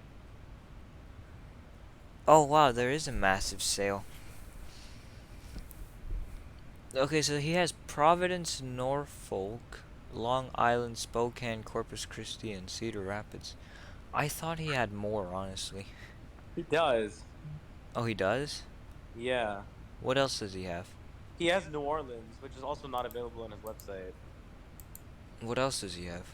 Oh wow, there is a massive sale. Okay, so he has Providence, Norfolk, Long Island, Spokane, Corpus Christi, and Cedar Rapids. I thought he had more, honestly. He does. Oh, he does? Yeah. What else does he have? He has New Orleans, which is also not available on his website. What else does he have?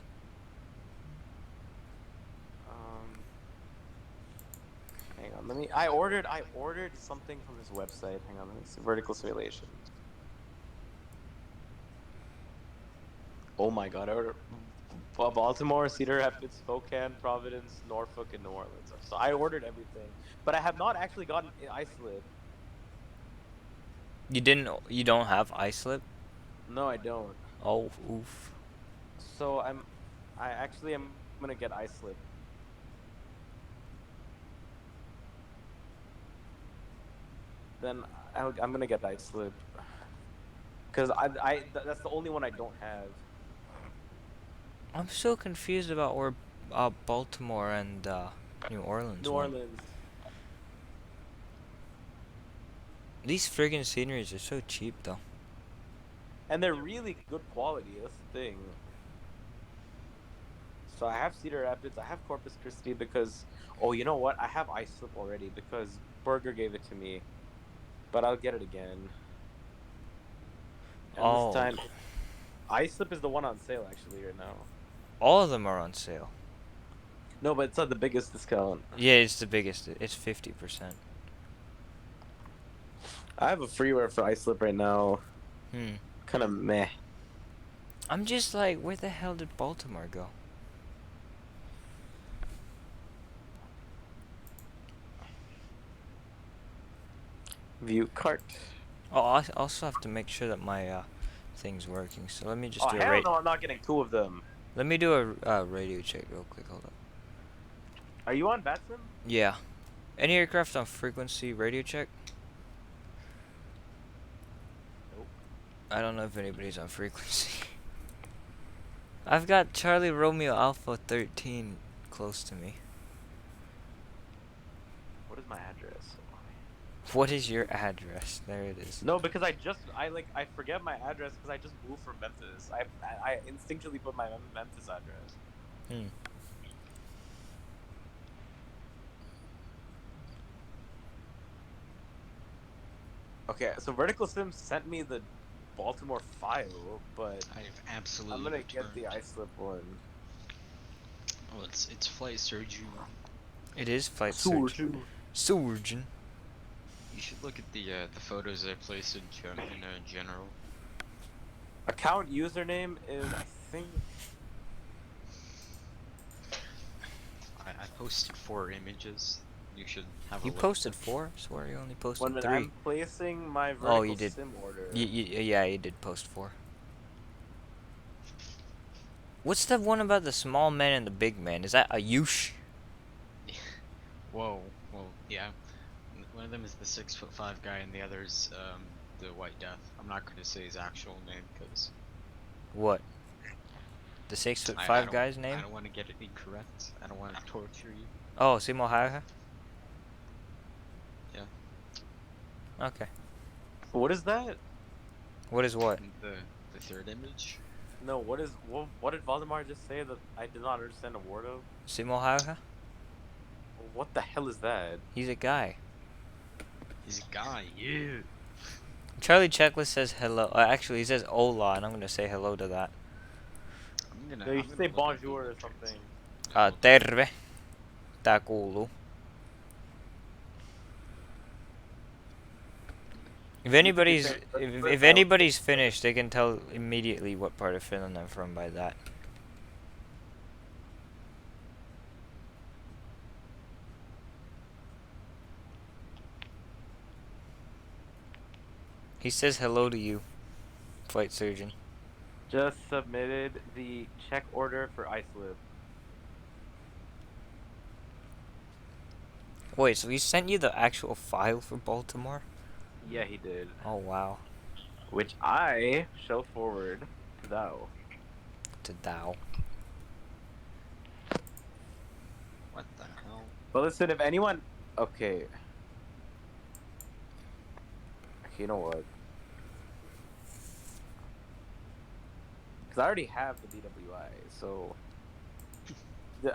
Hang on, let me. I ordered something from his website. Hang on, let me see. Vertical simulation. Oh my god, I ordered Baltimore, Cedar Rapids, Spokane, Providence, Norfolk, and New Orleans. So I ordered everything, but I have not actually gotten iSlip. You don't have iSlip? No, I don't. Oh, oof. So I actually am gonna get iSlip. Then I'm gonna get iSlip. Cause that's the only one I don't have. I'm so confused about where Baltimore and New Orleans New went. Orleans. These friggin' sceneries are so cheap, though. And they're really good quality, that's the thing. So I have Cedar Rapids, I have Corpus Christi because... Oh, you know what? I have iSlip already because Burger gave it to me. But I'll get it again. And this time... iSlip is the one on sale, actually, right now. All of them are on sale. No, but it's not the biggest discount. Yeah, it's the biggest. It's 50%. I have a freeware for iSlip right now. Kind of meh. I'm just like, where the hell did Baltimore go? View cart. Oh, I also have to make sure that my thing's working. So let me just do a hell no, I'm not getting two of them. Let me do a radio check real quick. Hold up. Are you on Batsim? Yeah. Any aircraft on frequency radio check? Nope. I don't know if anybody's on frequency. I've got Charlie Romeo Alpha 13 close to me. Where's my address? What is your address? There it is. No, because I forget my address because I just moved from Memphis. I instinctually put my Memphis address. Hmm. Okay, so Vertical Sim sent me the Baltimore file, but I have absolutely I'm gonna returned. get the iSlip one. Oh, it's flight surgery. It is flight surgeon. Surgeon. You should look at the photos I placed in general. Account username is I think I posted 4 images. You should have a You look. posted 4? I swear you only posted 1 minute. 3. I'm placing my Vertical Oh, you did. Sim order. Yeah, you did post 4. What's the one about the small man and the big man? Is that Ayush? Whoa, well, yeah. One of them is the 6'5" guy, and the other's the White Death. I'm not going to say his actual name because What? The 6'5" I guy's name? I don't want to get it incorrect. I don't want to torture you. Oh, Simo Haha? Yeah. Okay. What is that? What is what? And the third image. No, what did Valdemar just say that I did not understand a word of? Simo Haha? What the hell is that? He's a guy. He's a guy, yeah. Charlie Checklist says hello. Actually, he says hola, and I'm gonna say hello to that. No, you should say bonjour or something. Terve. Tää kuuluu. If anybody's Finnish, they can tell immediately what part of Finland I'm from by that. He says hello to you, flight surgeon. Just submitted the check order for iSlip. Wait, so he sent you the actual file for Baltimore? Yeah, he did. Oh, wow. Which I shall forward to thou. To thou. What the hell? But listen, if anyone... Okay. Okay, you know what? Because I already have the DWI, so...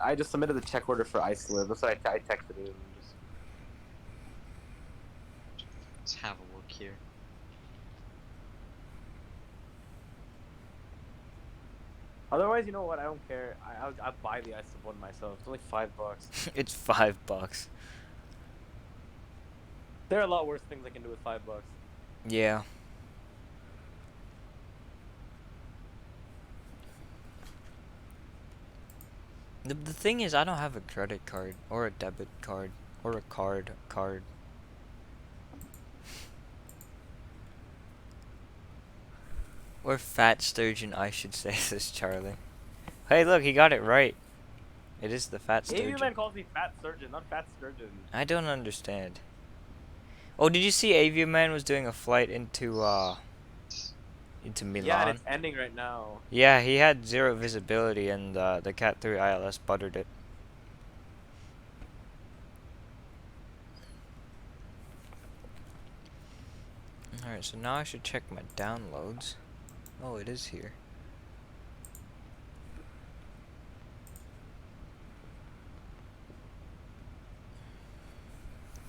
I just submitted the check order for iSlip. That's why I texted him. Let's have a look here. Otherwise, you know what? I don't care. I'll buy the iSlip one myself. It's only $5. It's $5. There are a lot worse things I can do with $5. Yeah. The thing is, I don't have a credit card, or a debit card, or a card. Or fat sturgeon, I should say, says Charlie. Hey, look, he got it right. It is the fat sturgeon. Avian calls me Fat Surgeon, not Fat Sturgeon. I don't understand. Oh, did you see Avian Man was doing a flight into Milan? Yeah, and it's ending right now. Yeah, he had 0 visibility, and the Cat 3 ILS buttered it. Alright, so now I should check my downloads. Oh, it is here.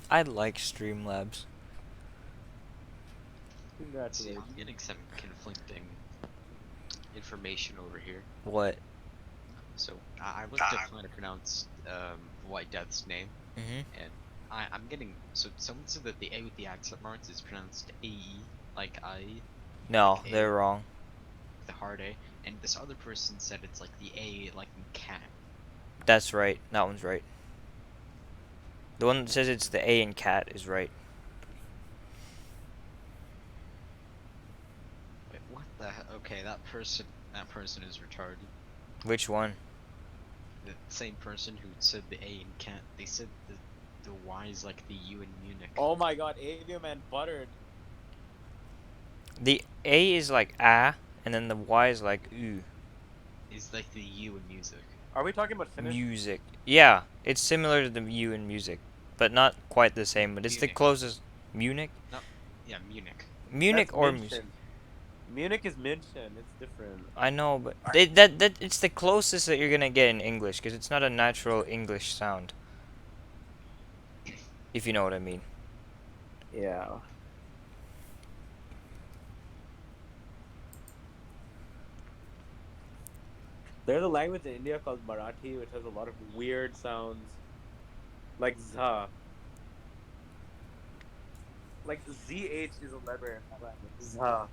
I like Streamlabs. See, I'm getting some conflicting information over here. What? So I looked up how to pronounce White Death's name, and I'm getting someone said that the A with the accent marks is pronounced AE, like I. No, like they're wrong. The hard A, and this other person said it's like the A, like in cat. That's right. That one's right. The one that says it's the A in cat is right. Wait, what the hell? Okay, that person is retarded. Which one? The same person who said the A in cat, they said the Y is like the U in Munich. Oh my god, Avian Man buttered. The A is like ah, and then the Y is like oo. It's like the U in music. Are we talking about Finnish? Music. Yeah, it's similar to the U in music, but not quite the same. But it's the Munich. closest. Munich. No, yeah, Munich. Munich That's or München. Munich is München. It's different. I know, but Alright. that it's the closest that you're gonna get in English, because it's not a natural English sound. If you know what I mean. Yeah. There's a language in India called Marathi, which has a lot of weird sounds, like za. Like zh is a letter in that language. Za.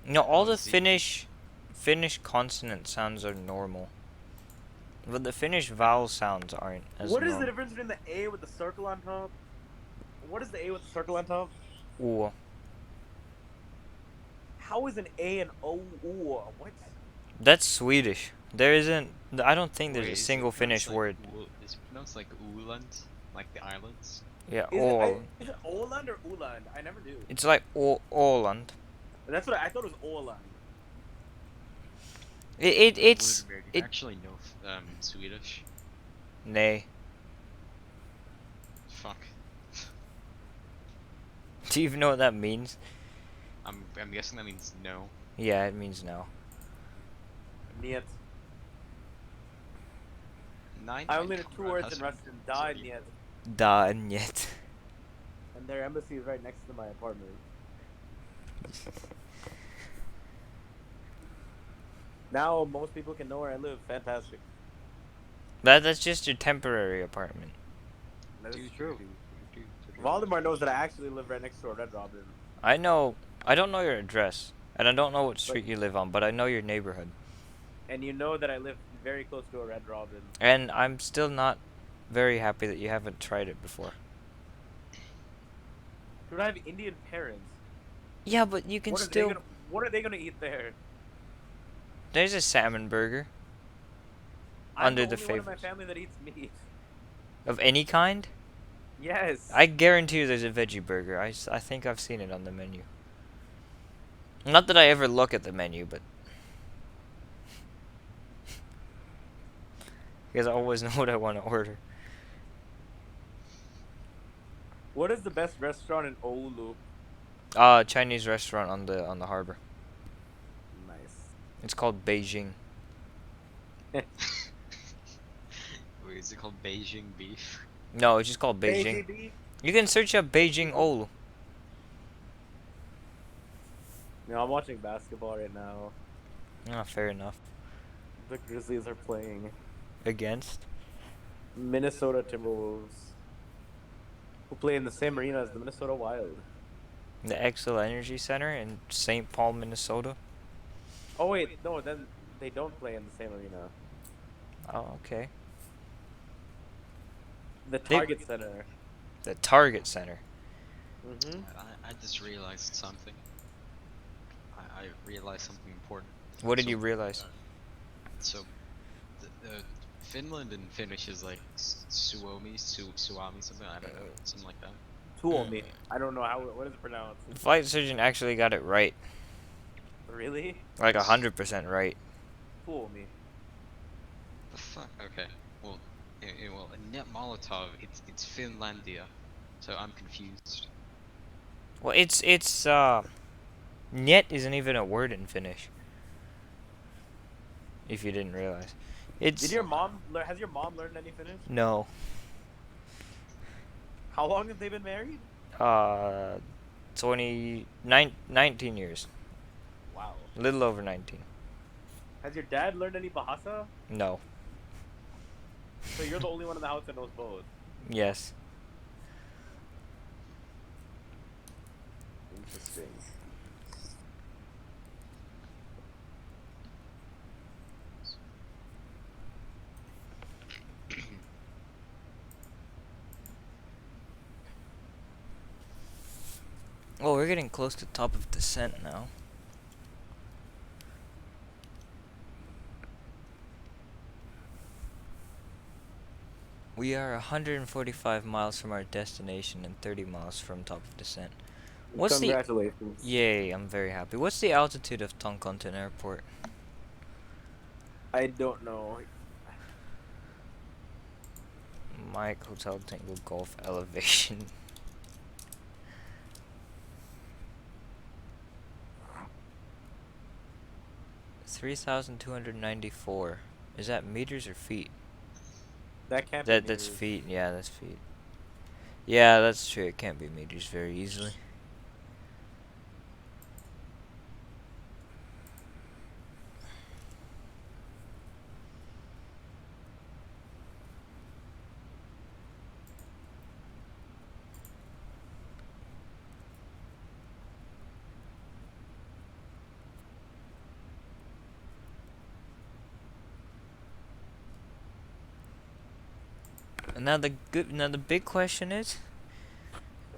No, all Oh, the Z. Finnish consonant sounds are normal, but the Finnish vowel sounds aren't as What is normal. the difference between the A with the circle on top? What is the A with the circle on top? Ooh. How is an A and O? Ooh, what? That's Swedish. There isn't. I don't think there's Wait, a is it single pronounced Finnish like word. Is it pronounced like Uland, like the islands? Yeah, Is all. is it Åland or Uland? I never knew. It's like Åland. That's what I thought it was Åland. It's Would it. actually know Swedish. Nay. Fuck. Do you even know what that means? I'm guessing that means no. Yeah, it means no. Niet. Nine. I only know two words in Russian. Da and niet. Da and yet. And their embassy is right next to my apartment. Now most people can know where I live. Fantastic. That's just your temporary apartment. That is true. Valdemar knows that I actually live right next to a Red Robin. I know. I don't know your address, and I don't know what street you live on, but I know your neighborhood. And you know that I live very close to a Red Robin. And I'm still not very happy that you haven't tried it before. Dude, I have Indian parents. Yeah, but you can still. What are they gonna eat there? There's a salmon burger. I'm Under the the only one in my favorites. family that eats meat. Of any kind? Yes. I guarantee you there's a veggie burger. I think I've seen it on the menu. Not that I ever look at the menu, but... because I always know what I want to order. What is the best restaurant in Oulu? Chinese restaurant on the harbor. Nice. It's called Beijing. Wait, is it called Beijing beef? No, it's just called Beijing. You can search up Beijing Oulu. No, I'm watching basketball right now. Ah, fair enough. The Grizzlies are playing Against? Minnesota Timberwolves, who play in the same arena as the Minnesota Wild. The Excel Energy Center in St. Paul, Minnesota. Oh wait, no, then they don't play in the same arena. Oh, okay. The Target Center. The Target Center. Mm-hmm. I just realized something. I realized something important. What did So, you realize? So, the Finland in Finnish is like Suomi, Suomi, something, I don't know, something like that. Tuomi. I don't know what is it pronounced. The flight surgeon actually got it right. Really? Like 100% right. Tuomi. The fuck? Okay. Well, well, Net Molotov, it's Finlandia, so I'm confused. Well, it's Niet isn't even a word in Finnish. If you didn't realize. It's Has your mom learned any Finnish? no. How long have they been married? 19 years. Wow. A little over 19. Has your dad learned any Bahasa? No. So you're the only one in the house that knows both. Yes. Interesting. Oh, we're getting close to top of descent now. We are 145 miles from our destination and 30 miles from top of descent. What's the... Congratulations. Yay, I'm very happy. What's the altitude of Tonkontin Airport? I don't know. Mike Hotel Tango Golf elevation. $3,294. Is that meters or feet? That can't be That's meters. feet. Yeah, that's feet. Yeah, that's true. It can't be meters very easily. And now the big question is,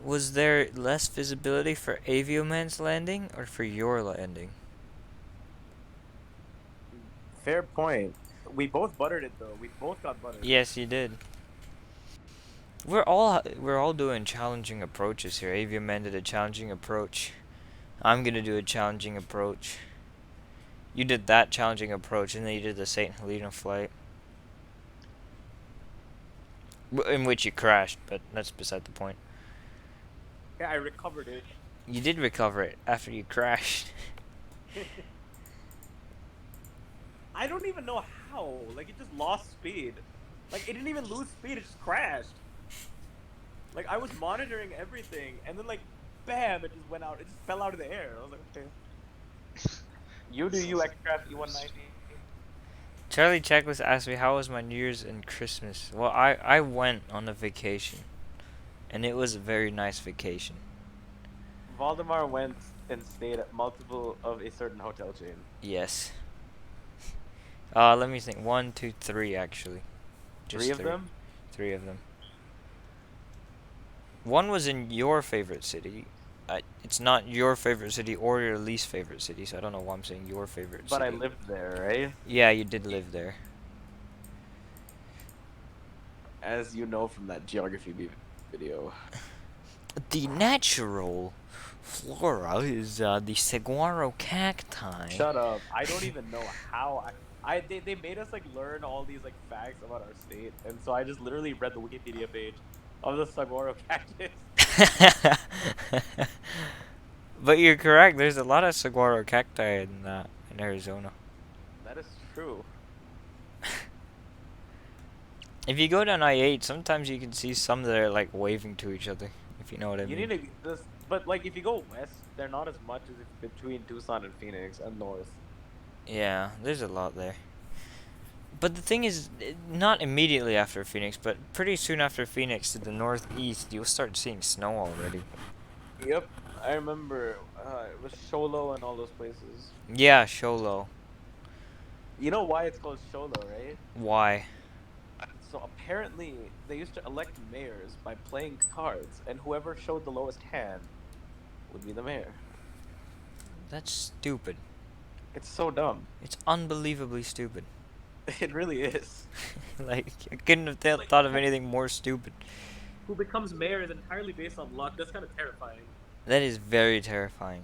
was there less visibility for Avioman's landing or for your landing? Fair point. We both buttered it though. We both got buttered. Yes, you did. We're all doing challenging approaches here. Avioman did a challenging approach. I'm gonna do a challenging approach. You did that challenging approach, and then you did the St. Helena flight, in which you crashed. But that's beside the point. Yeah, I recovered it. You did recover it after you crashed. I don't even know how. Like, it just lost speed. Like, it didn't even lose speed. It just crashed. Like, I was monitoring everything, and then, like, bam, it just went out. It just fell out of the air. I was like, okay. You do you, Xcraft E190. Charlie Checklist asked me how was my New Year's and Christmas. Well, I went on a vacation, and it was a very nice vacation. Valdemar went and stayed at multiple of a certain hotel chain. Yes. Let me think. 1, 2, 3 actually. Just Three of them? 3 of them. One was in your favorite city. It's not your favorite city or your least favorite city, so I don't know why I'm saying your favorite But city. I lived there, right? Yeah, you did live there. As you know from that geography video. The natural flora is the saguaro cacti. Shut up. I don't even know how they made us like learn all these like facts about our state, and so I just literally read the Wikipedia page of the saguaro cactus. But you're correct. There's a lot of saguaro cacti in Arizona. That is true. If you go down I-8, sometimes you can see some that are like waving to each other. If you know what I You mean. need to this, but like if you go west, they're not as much as if between Tucson and Phoenix and north. Yeah, there's a lot there. But the thing is, not immediately after Phoenix, but pretty soon after Phoenix to the northeast, you'll start seeing snow already. Yep, I remember it was Sholo and all those places. Yeah, Sholo. You know why it's called Sholo, right? Why? So apparently they used to elect mayors by playing cards, and whoever showed the lowest hand would be the mayor. That's stupid. It's so dumb. It's unbelievably stupid. It really is. Like, I couldn't have thought of anything more stupid. Who becomes mayor is entirely based on luck. That's kind of terrifying. That is very terrifying.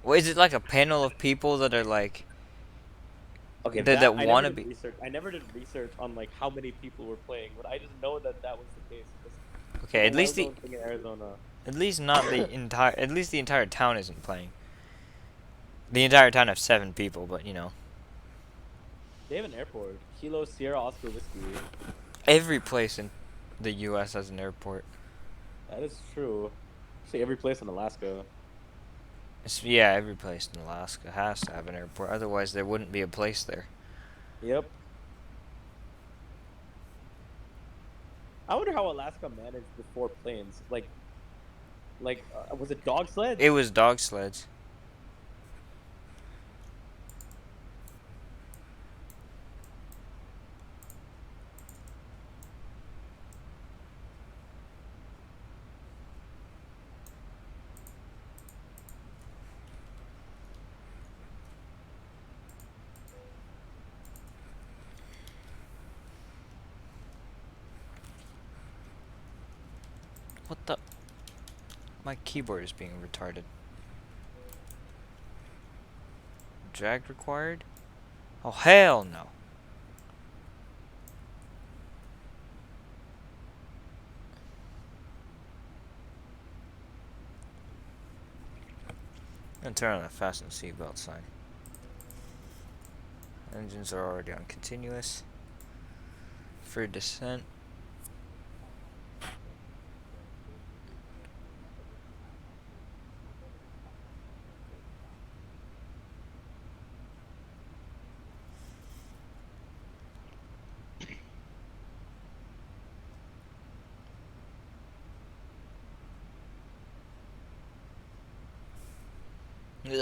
What, is it like a panel of people that are like... Okay, that I want never to did be... research. I never did research on like how many people were playing, but I just know that that was the case. Okay, at least the... thing in Arizona. At least not the entire... At least the entire town isn't playing. The entire town has 7 people, but you know. They have an airport. Kilo Sierra Oscar Whiskey. Every place in the U.S. has an airport. That is true. Actually, every place in Alaska. Yeah, every place in Alaska has to have an airport. Otherwise, there wouldn't be a place there. Yep. I wonder how Alaska managed before planes. Like, was it dog sled? It was dog sleds. What the? My keyboard is being retarded. Drag required? Oh, hell no. I'm gonna turn on the fasten seatbelt sign. Engines are already on continuous. For descent.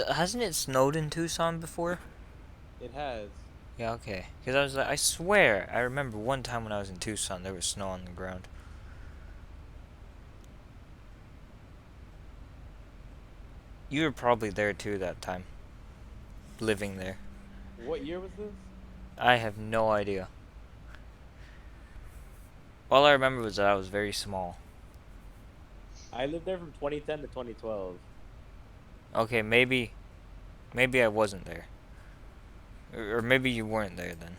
Hasn't it snowed in Tucson before? It has. Yeah, okay. Because I was like, I swear, I remember one time when I was in Tucson, there was snow on the ground. You were probably there too that time. Living there. What year was this? I have no idea. All I remember was that I was very small. I lived there from 2010 to 2012. Okay, maybe I wasn't there. Or maybe you weren't there then.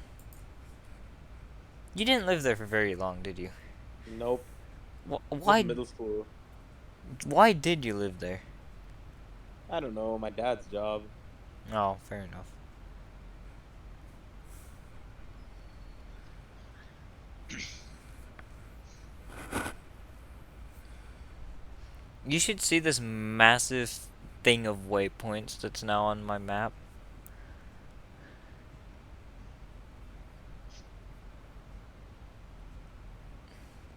You didn't live there for very long, did you? Nope. Just Why middle school. why did you live there? I don't know. My dad's job. Oh, fair enough. You should see this massive thing of waypoints that's now on my map.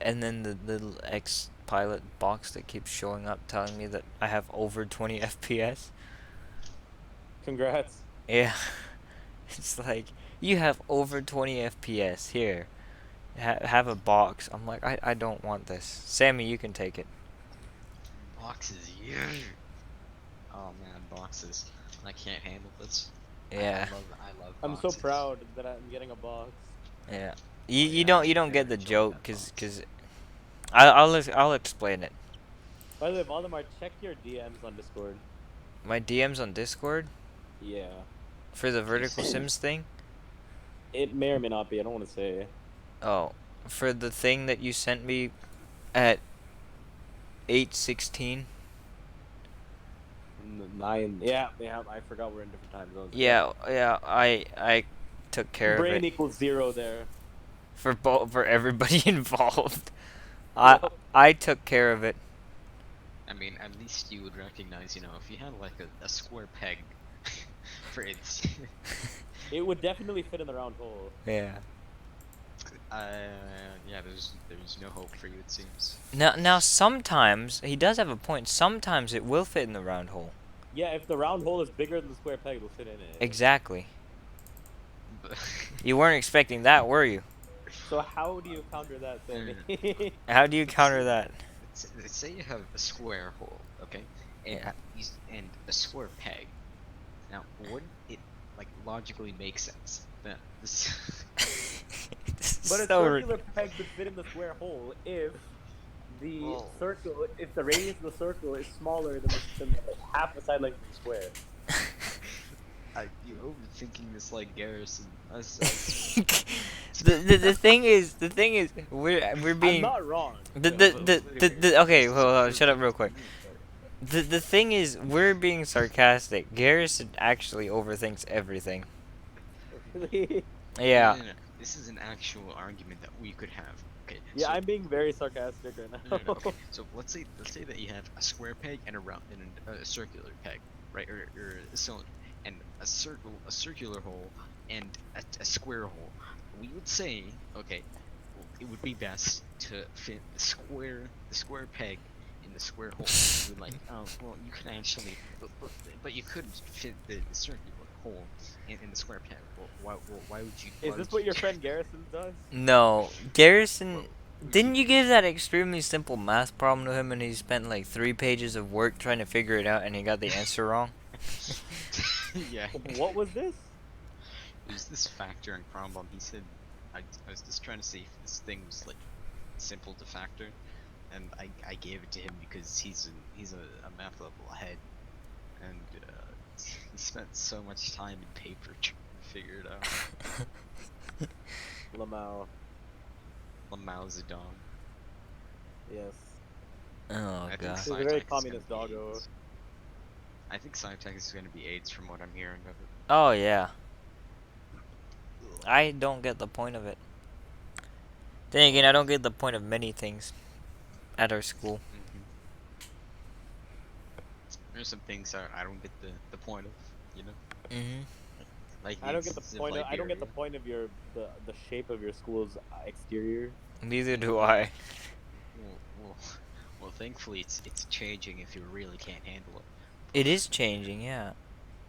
And then the little X pilot box that keeps showing up telling me that I have over 20 FPS. Congrats. Yeah. It's like, you have over 20 FPS. Here. Have a box. I'm like, I don't want this. Sammy, you can take it. Boxes, yeah. Oh man, boxes. I can't handle this. Yeah. I love I'm so boxes. proud that I'm getting a box. Yeah. Yeah, You don't I get never the enjoyed joke that cuz box. I'll explain it. By the way, Valdemar, check your DMs on Discord. My DMs on Discord Yeah. for the vertical Please. sims thing. It may or may not be. I don't want to say. Oh, for the thing that you sent me at 8:16. 9. Yeah. I forgot we're in different time zones. Yeah, I took care of Brain it equals 0 there. for everybody involved. Yup. I took care of it. I mean, at least you would recognize, you know, if you had like a square peg, for instance. It would definitely fit in the round hole. Yeah. Yeah, there's no hope for you, it seems. Now sometimes he does have a point. Sometimes it will fit in the round hole. Yeah, if the round hole is bigger than the square peg, it'll fit in it. Exactly. But You weren't expecting that, were you? So how do you counter that, Sammy? How do you counter that? let's say you have a square hole, okay, and Yeah. and a square peg. Now, wouldn't it like logically make sense that this? But a So circular peg would fit in the square hole if the Whoa. circle, if the radius of the circle is smaller than the half the side length of the square. You're overthinking this like Garrison. the thing is we're being I'm not wrong. okay, hold on, shut up real quick. The thing is, we're being sarcastic. Garrison actually overthinks everything. Really? Yeah. No. This is an actual argument that we could have. Okay. Yeah, so, I'm being very sarcastic right now. no. Okay. So let's say that you have a square peg and a circular peg, right, or a cylinder, and a circular hole, and a square hole. We would say, okay, it would be best to fit the square peg in the square hole. We're like, oh, well, you can actually, but you couldn't fit the circular hole in the square peg. Well, why would you? Is this what your friend Garrison does? No, Garrison. Didn't you give that extremely simple math problem to him and he spent like 3 pages of work trying to figure it out and he got the answer wrong? Yeah. What was this? It was this factoring problem. He said, I was just trying to see if this thing was like simple to factor, and I gave it to him because he's a math level ahead, and he spent so much time in paper trying to figure it out. Lamau Zedong. Yes. Oh I think god. He's a very Psytac is communist gonna be- doggo. I think Cytech is gonna be AIDS from what I'm hearing of it. Oh yeah. I don't get the point of it. Then again, I don't get the point of many things at our school. There's some things I don't get the point of, you know, Mhm. like I the don't get the existence of point. I don't get the Liberia. point of the shape of your school's exterior. Neither do I. Well, well, well. Thankfully, it's changing if you really can't handle it. It is changing, yeah.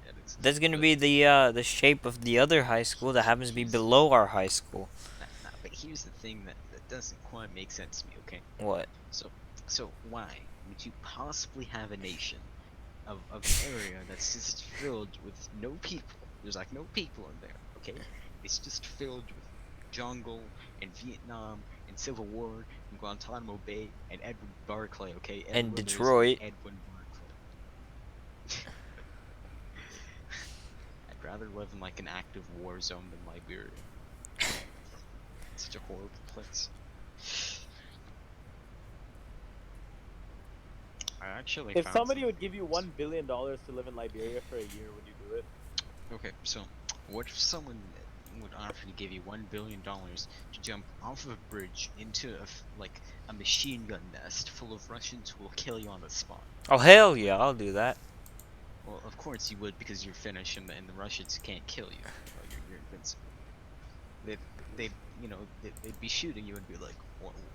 It is. That's gonna But be the shape of the other high school that happens to be here's below our high school. but here's the thing that doesn't quite make sense to me. Okay, What? so why would you possibly have a nation of an area that's just filled with no people? There's like no people in there. Okay, it's just filled with jungle and Vietnam and Civil War and Guantanamo Bay and Edward Barclay. Okay, And everywhere there's Detroit. Edwin Barclay. I'd rather live in like an active war zone than Liberia. It's such a horrible place. I actually If found somebody some would give you videos. $1 billion to live in Liberia for a year, would you do it? Okay, so what if someone would offer to give you $1 billion to jump off of a bridge into like a machine gun nest full of Russians who will kill you on the spot? Oh hell yeah, I'll do that. Well, of course you would because you're Finnish and the Russians can't kill you. Well, you're invincible. They'd, they'd you know, they'd be shooting you and be like,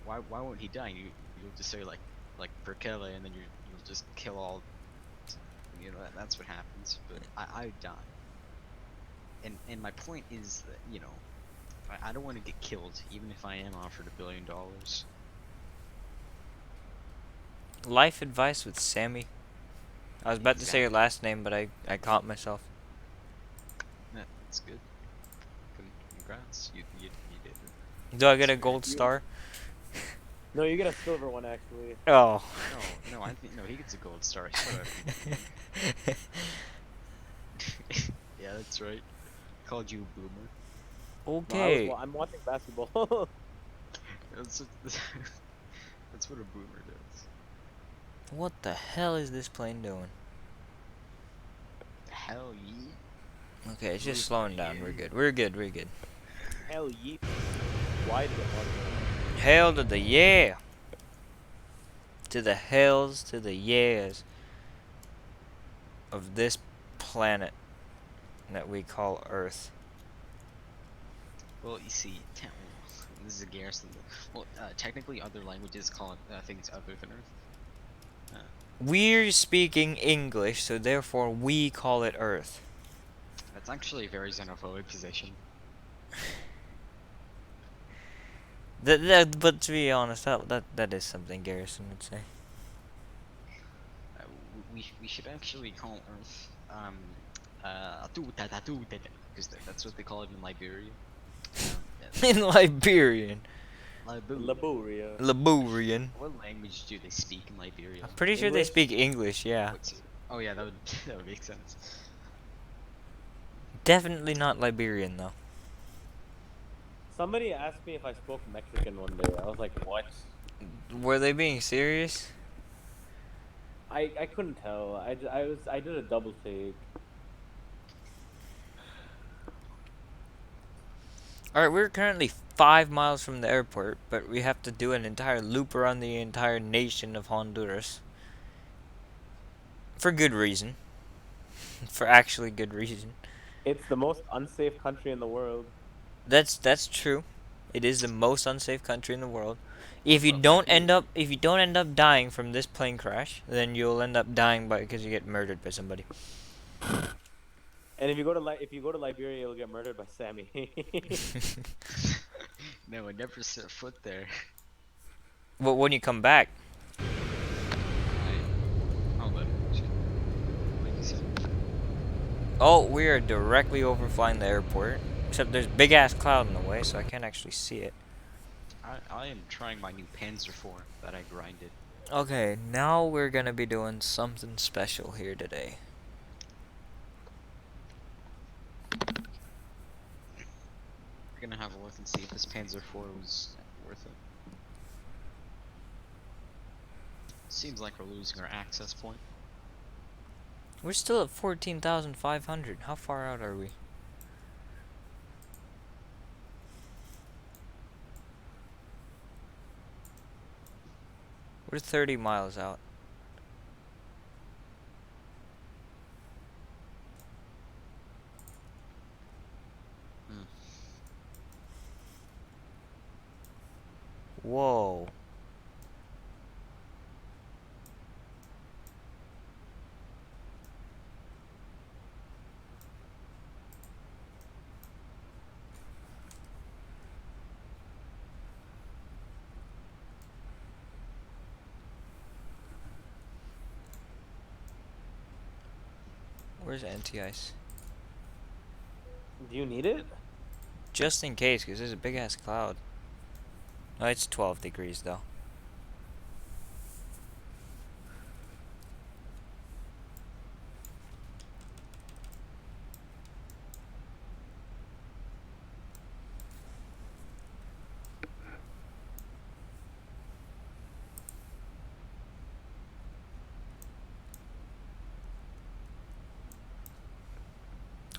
why won't he die? And you'll just say like Perkele, and then you'll just kill all. You know, that's what happens. But I die. And my point is that, you know, I don't want to get killed, even if I am offered $1 billion. Life advice with Sammy. I was about to say your Exactly. last name, but I caught myself. That's good. Congrats, you did it. Do I get That's a very gold good. star? No, you get a silver one actually. Oh. No, I think no, he gets a gold star. Shut up. Yeah, that's right. Called you a boomer. Okay. I'm watching basketball. That's that's what a boomer does. What the hell is this plane doing? Hell yeah. Okay, it's just Really? slowing down. We're good. We're good. We're good. Hell yeet. Why did it want Hail to the yeah. To the hells, to the yeahs of this planet that we call Earth. Well, you see, this is a garrison. Well, technically, other languages call it things other than Earth. We're speaking English, so therefore we call it Earth. That's actually a very xenophobic position. But to be honest, that is something Garrison would say. We should actually call Earth because that's what they call it in Liberia. In Liberian. Laboria. Liberian. What language do they speak in Liberia? I'm pretty sure they English? speak English, yeah. Oh yeah, that would that would make sense. Definitely not Liberian though. Somebody asked me if I spoke Mexican one day. I was like, what? Were they being serious? I couldn't tell. I did a double take. Alright, we're currently 5 miles from the airport, but we have to do an entire loop around the entire nation of Honduras. For good reason. For actually good reason. It's the most unsafe country in the world. That's true. It is the most unsafe country in the world. If you don't end up dying from this plane crash, then you'll end up dying because you get murdered by somebody. And if you go to Liberia, you'll get murdered by Sammy. No, I never set foot there. Well, when you come back. I'll let it. Like you said. Oh, we are directly overflying the airport. Except there's big ass cloud in the way, so I can't actually see it. I am trying my new Panzer IV that I grinded. Okay, now we're gonna be doing something special here today. We're gonna have a look and see if this Panzer IV was worth it. Seems like we're losing our access point. We're still at 14,500. How far out are we? We're 30 miles out. Whoa. Where's anti-ice? Do you need it? Just in case, because there's a big ass cloud. Oh, it's 12 degrees though.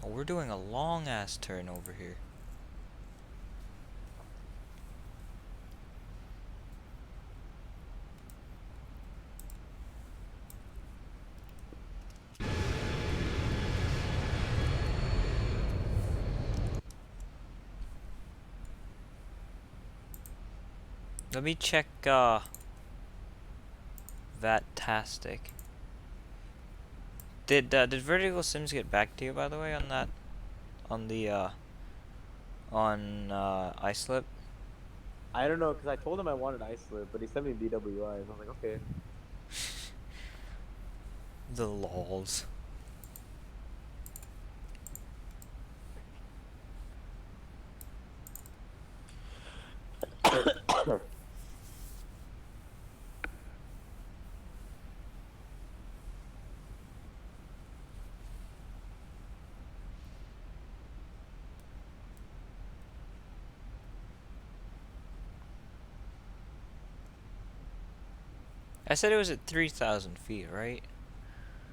Oh, we're doing a long ass turn over here. Let me check, Vatastic. Did Vertical Sims get back to you, by the way, on that? On the, iSlip? I don't know, because I told him I wanted iSlip, but he sent me BWI, and I'm like, okay. The lols. I said it was at 3,000 feet, right?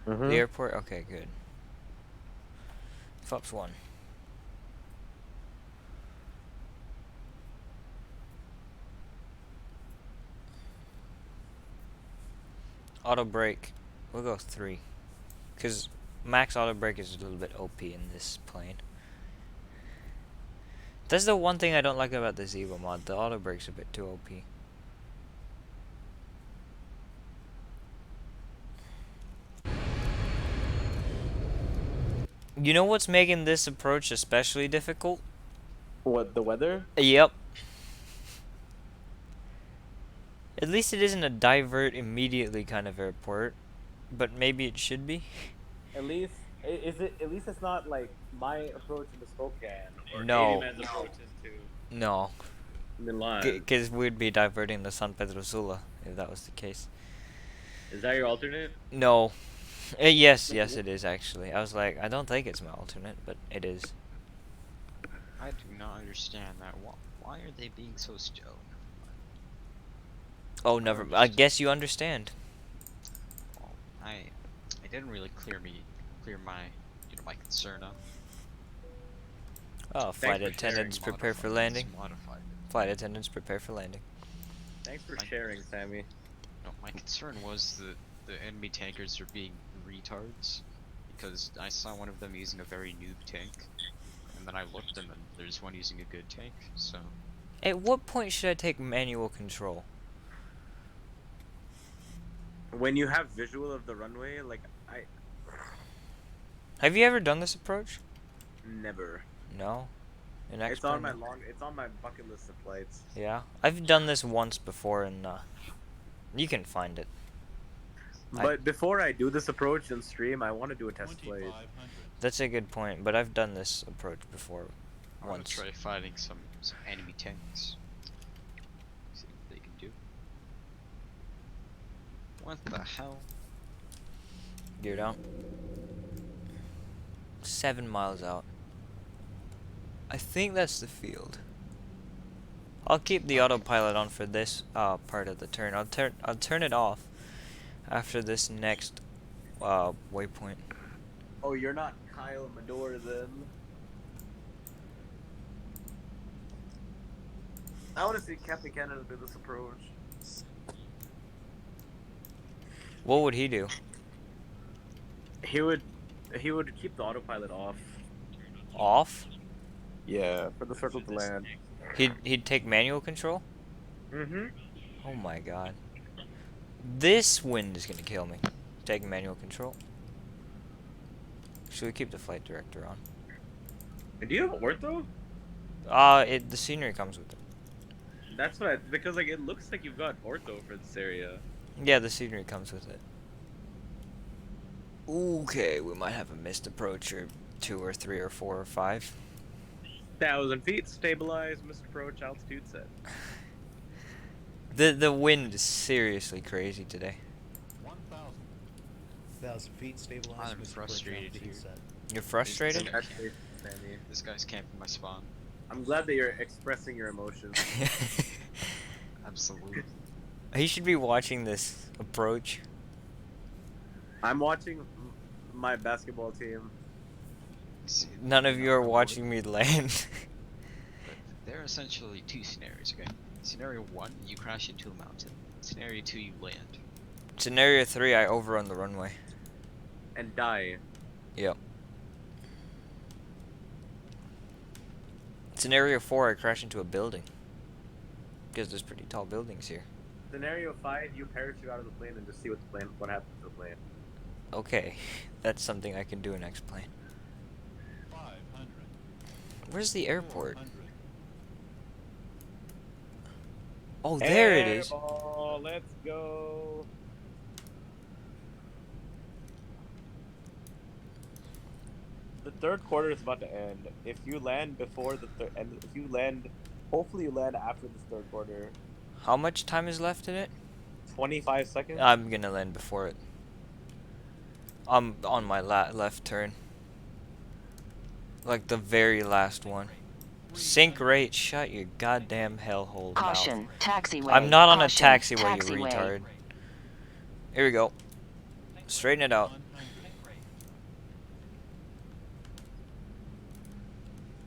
Mm-hmm. The airport? Okay, good. FUPS 1. Auto brake. We'll go 3. Because max auto brake is a little bit OP in this plane. That's the one thing I don't like about the Zibo mod. The auto brake's a bit too OP. You know what's making this approach especially difficult? What, the weather? Yep. At least it isn't a divert immediately kind of airport, but maybe it should be. At least, at least it's not like my approach into Spokane, or No. 80 Man's approach into No, Milan. because we'd be diverting the San Pedro Sula if that was the case. Is that your alternate? No. Yes, it is actually. I was like, I don't think it's my alternate, but it is. I do not understand that. Why are they being so stoned? Oh, never. I guess you understand. Well, I didn't really clear my my concern up. Oh, flight for attendants sharing. prepare for Modified- landing. Modified it. Flight attendants prepare for landing. Thanks for Like- sharing, Sammy. No, my concern was that the enemy tankers are being retards, because I saw one of them using a very noob tank, and then I looked and there's one using a good tank, so... At what point should I take manual control? When you have visual of the runway, like, I Have you ever done this approach? never. No. In It's on my X-Plane? it's on my bucket list of flights. Yeah, I've done this once before, and you can find it. But before I do this approach in stream, I want to do a test flight. That's a good point, but I've done this approach before I want once. to try fighting some enemy tanks. See what they can do. What the hell? Gear down. 7 miles out. I think that's the field. I'll keep the autopilot on for this part of the turn. I'll turn it off after this next waypoint. Oh, you're not Kyle Mador then. I want to see Captain Canada do this approach. What would he do? He would keep the autopilot off. Off? Yeah, for the circle to land. He'd take manual control? Mm-hmm. Oh my god. This wind is gonna kill me. Taking manual control. Should we keep the flight director on? Do you have ortho? The scenery comes with it. That's what because like it looks like you've got ortho for this area. Yeah, the scenery comes with it. Okay, we might have a missed approach or 2 or 3 or 4 or 5. 1,000 feet, stabilized, missed approach, altitude set. The wind is seriously crazy today. 1,000 feet stabilized. I'm Mr. frustrated Perch, here. altitude set. You're frustrated? This guy's camping my spawn. I'm glad that you're expressing your emotions. Absolutely. He should be watching this approach. I'm watching my basketball team. None of you are watching me land. But there are essentially 2 scenarios, okay? Scenario 1, you crash into a mountain. Scenario 2, you land. Scenario 3, I overrun the runway. And die. Yep. Scenario 4, I crash into a building. Because there's pretty tall buildings here. Scenario 5, you parachute out of the plane and just see what happens to the plane. Okay, that's something I can do in X-Plane. 500. Where's the airport? Oh, there it is. Airball, let's go. The third quarter is about to end. If you land before the third, and if you land, hopefully you land after this third quarter. How much time is left in it? 25 seconds. I'm gonna land before it. I'm on my left turn. Like the very last one. Sync rate, shut your goddamn hellhole mouth. Caution, taxiway. I'm not on a Caution, taxiway, you taxiway. retard. Here we go. Straighten it out.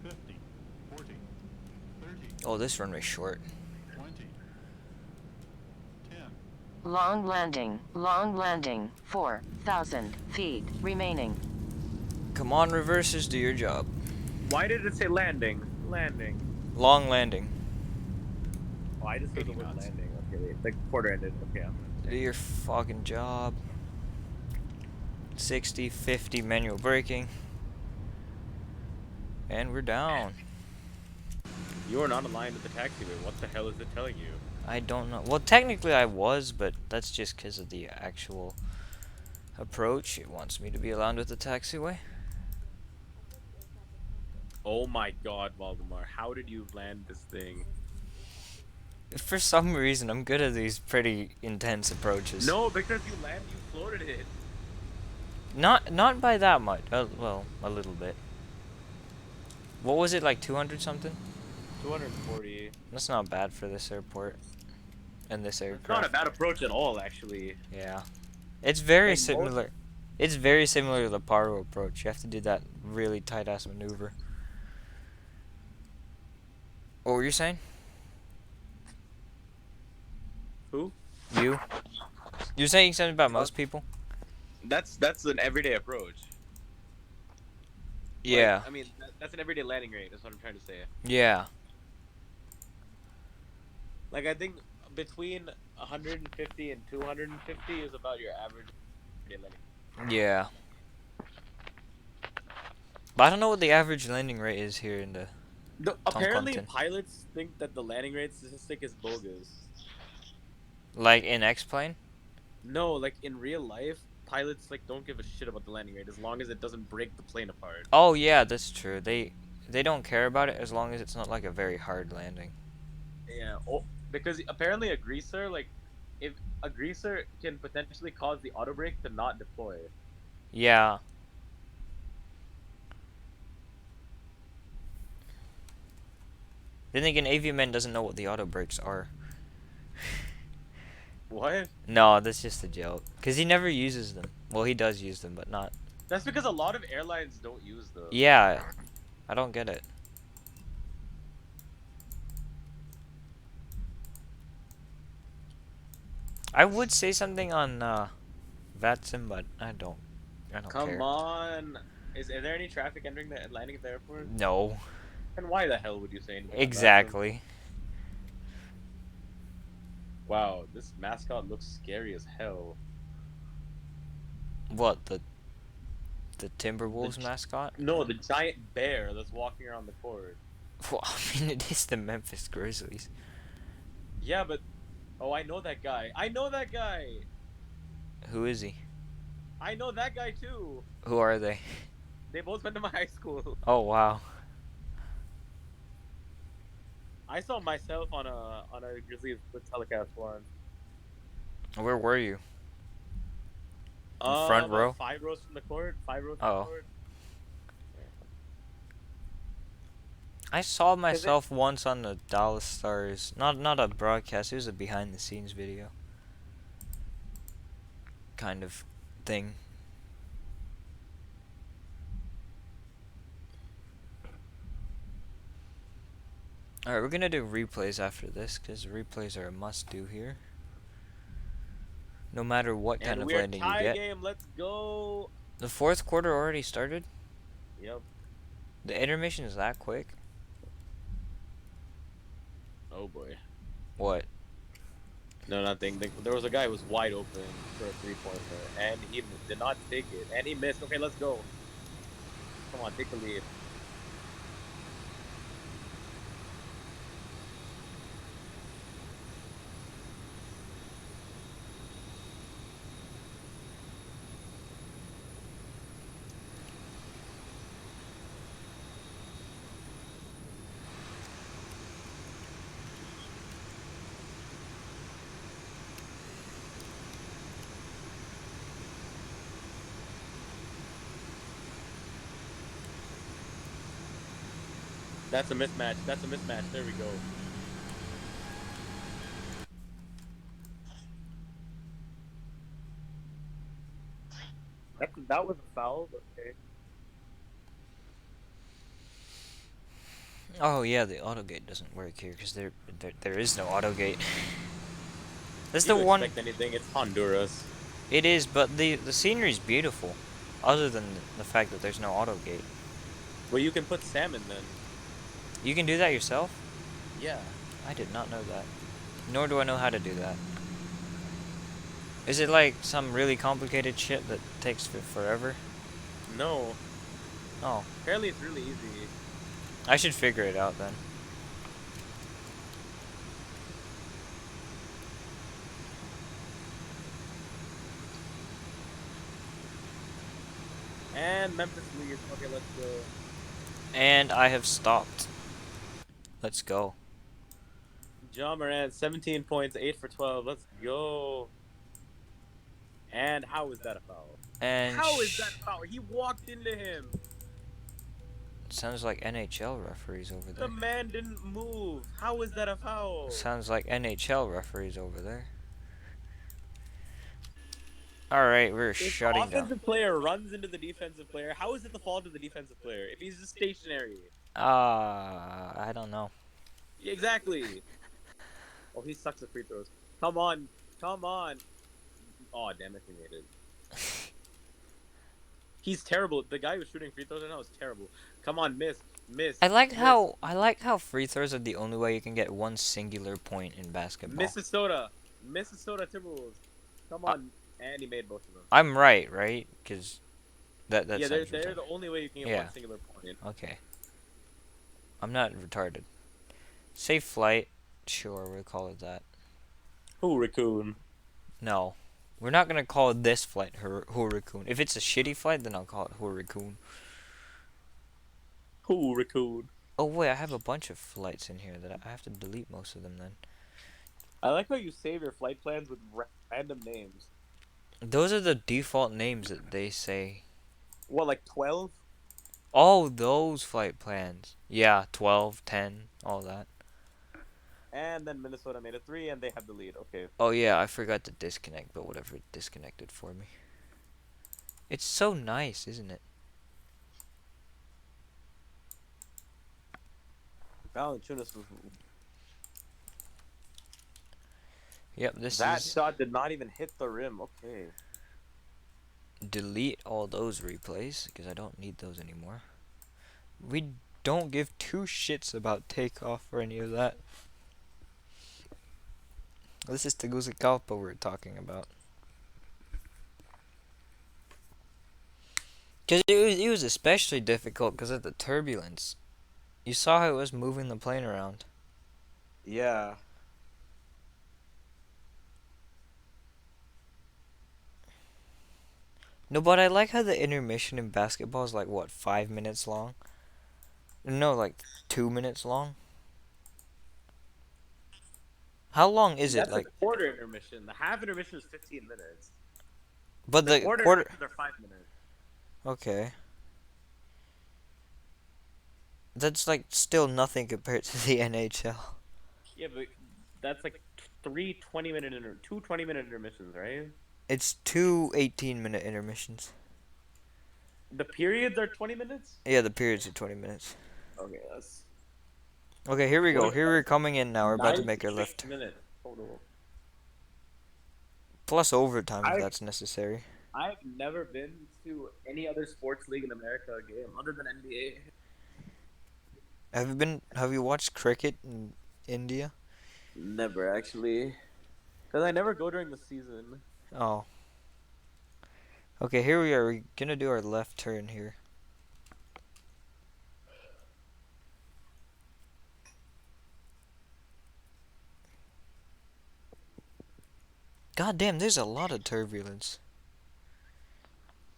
50, 40, 30, Oh, this runway's short. 20, 10, Long landing, 4,000 feet remaining. Come on, reverses, do your job. Why did it say landing? Landing. Long landing. Oh, I just heard the 80 word knots. landing. Okay, the quarter ended. Okay. Do your fucking job. 60, 50 manual braking. And we're down. You are not aligned with the taxiway. What the hell is it telling you? I don't know. Well, technically I was, but that's just because of the actual approach. It wants me to be aligned with the taxiway. Oh my god, Valdemar. How did you land this thing? For some reason, I'm good at these pretty intense approaches. No, because you floated it. Not by that much. Well, a little bit. What was it, like 200 something? 240. That's not bad for this airport. And this It's not a aircraft. bad approach at all, actually. Yeah. It's very Like, similar. It's very similar to the Paro approach. You have to do that really tight-ass maneuver. What were you saying? Who? You? You're saying something about most people? That's an everyday approach. Yeah. Like, I mean, that's an everyday landing rate. That's what I'm trying to say. Yeah. Like, I think between 150 and 250 is about your average everyday landing. Yeah. But I don't know what the average landing rate is here in the... Apparently, content. pilots think that the landing rate statistic is bogus. Like in X-Plane? No, like in real life, pilots like don't give a shit about the landing rate as long as it doesn't break the plane apart. Oh yeah, that's true. They don't care about it as long as it's not like a very hard landing. Yeah, because apparently a greaser, like, if a greaser can potentially cause the auto brake to not deploy. Yeah. Then again, Aviaman doesn't know what the auto brakes are. What? No, that's just a joke. Because he never uses them. Well, he does use them, but not That's because a lot of airlines don't use them. Yeah, I don't get it. I would say something on Vatsim, but I don't Come care. on. Is there any traffic entering the landing at the airport? No. And why the hell would you say anything on that? Exactly. Wow, this mascot looks scary as hell. What, the The Timberwolves gi- mascot? no, the giant bear that's walking around the court. Well, I mean, it is the Memphis Grizzlies. Yeah, but oh, I know that guy. I know that guy. Who is he? I know that guy too. Who are they? They both went to my high school. Oh, wow. I saw myself on a Grizzlies telecast once. Where were you? In front About row? 5 rows from the court. 5 rows from the Oh. court. I saw Cause it, myself once on the Dallas Stars. Not a broadcast, it was a behind the scenes video. Kind of thing. Alright, we're gonna do replays after this, because replays are a must do here. No matter what kind and of we're landing you tie get. game. Let's go. The fourth quarter already started? Yep. The intermission is that quick? Oh boy. What? No, nothing. There was a guy who was wide open for a 3-pointer, and he did not take it, and he missed. Okay, let's go. Come on, take the lead. That's a mismatch. That's a mismatch. There we go. That was a foul. But okay. Oh yeah, the autogate doesn't work here, because there is no autogate. That's You the don't one... expect anything. It's Honduras. It is, but the scenery is beautiful. Other than the fact that there's no autogate. Well, you can put salmon then. You can do that yourself? Yeah. I did not know that. Nor do I know how to do that. Is it like some really complicated shit that takes forever? No. Oh. Apparently, it's really easy. I should figure it out then. And Memphis leads. Okay, let's go. And I have stopped. Let's go. John Morant, 17 points, 8 for 12. Let's go. And how is that a foul? And How is that a foul? He walked into him. sounds like NHL referees over The there. man didn't move. How is that a foul? Sounds like NHL referees over there. Alright, we're If the shutting down. offensive player runs into the defensive player, how is it the fault of the defensive player? If he's just stationary. I don't know. Exactly. Oh, he sucks at free throws. Come on. Come on. Oh, damn it, he made it. He's terrible. The guy who's shooting free throws right now is terrible. Come on, miss. I like miss. how free throws are the only way you can get one singular point in basketball. Minnesota Timberwolves. Come on. And he made both of them. I'm right? Because that Yeah, sounds they're retarded. the only way you can get Yeah. one singular point. Okay. I'm not retarded. Safe flight. Sure, we'll call it that. Who, Raccoon? No. We're not gonna call this flight Hurricane. If it's a shitty flight, then I'll call it Hurricane. Who, Raccoon? Oh wait, I have a bunch of flights in here that I have to delete most of them then. I like how you save your flight plans with random names. Those are the default names that they say. What, like 12? Oh, those flight plans. Yeah, 12, 10, all that. And then Minnesota made a 3, and they have the lead. Okay. Oh yeah, I forgot to disconnect, but whatever, it disconnected for me. It's so nice, isn't it? Valanciunas was Yep, this that is shot did not even hit the rim. Okay. delete all those replays because I don't need those anymore. We don't give two shits about takeoff or any of that. This is Tegucigalpa we're talking about. Because it was especially difficult because of the turbulence. You saw how it was moving the plane around. Yeah. No, but I like how the intermission in basketball is like, what, 5 minutes long? No, like 2 minutes long? How long is it? That's a Like, quarter intermission. The half intermission is 15 minutes. but The the quarter quarter. intermissions are 5 minutes. Okay. That's like still nothing compared to the NHL. Yeah, but that's like three 20-minute two 20-minute intermissions, right? It's two 18-minute intermissions. The periods are 20 minutes? Yeah, the periods are 20 minutes. Okay, that's Okay, here we go. What? Here we're coming in now. We're about to make our 96 left. minutes total. Plus overtime if I that's necessary. I've never been to any other sports league in America game other than NBA. Have you watched cricket in India? Never actually, because I never go during the season. Oh. Okay, here we are. We're gonna do our left turn here. God damn, there's a lot of turbulence.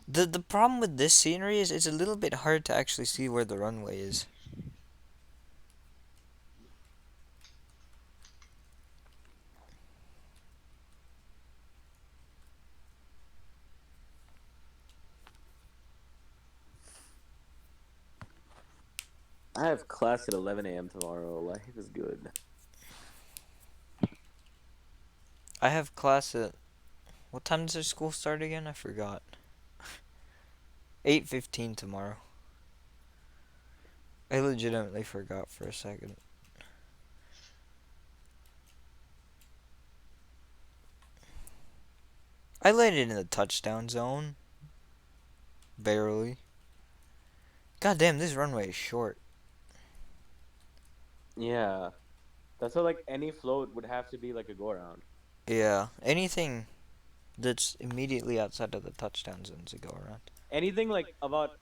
The problem with this scenery is it's a little bit hard to actually see where the runway is. I have class at 11 a.m. tomorrow. Life is good. I have class at... What time does our school start again? I forgot. 8:15 tomorrow. I legitimately forgot for a second. I landed in the touchdown zone. Barely. God damn, this runway is short. Yeah, that's why like any float would have to be like a go around. Yeah, anything that's immediately outside of the touchdown zone's a go around. Anything like about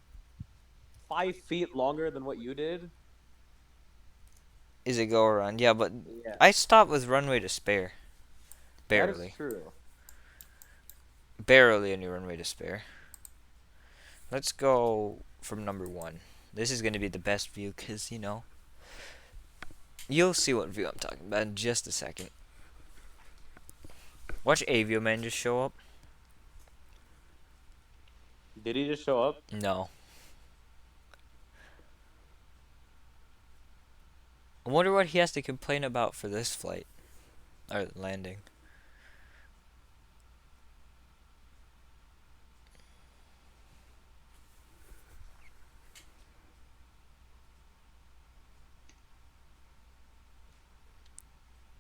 5 feet longer than what you did. Is a go around, yeah, but Yeah, I stopped with runway to spare. that is Barely. true. Barely any runway to spare. Let's go from number 1. This is going to be the best view because, you know, you'll see what view I'm talking about in just a second. Watch Avio Man just show up. Did he just show up? No. I wonder what he has to complain about for this flight. Or landing.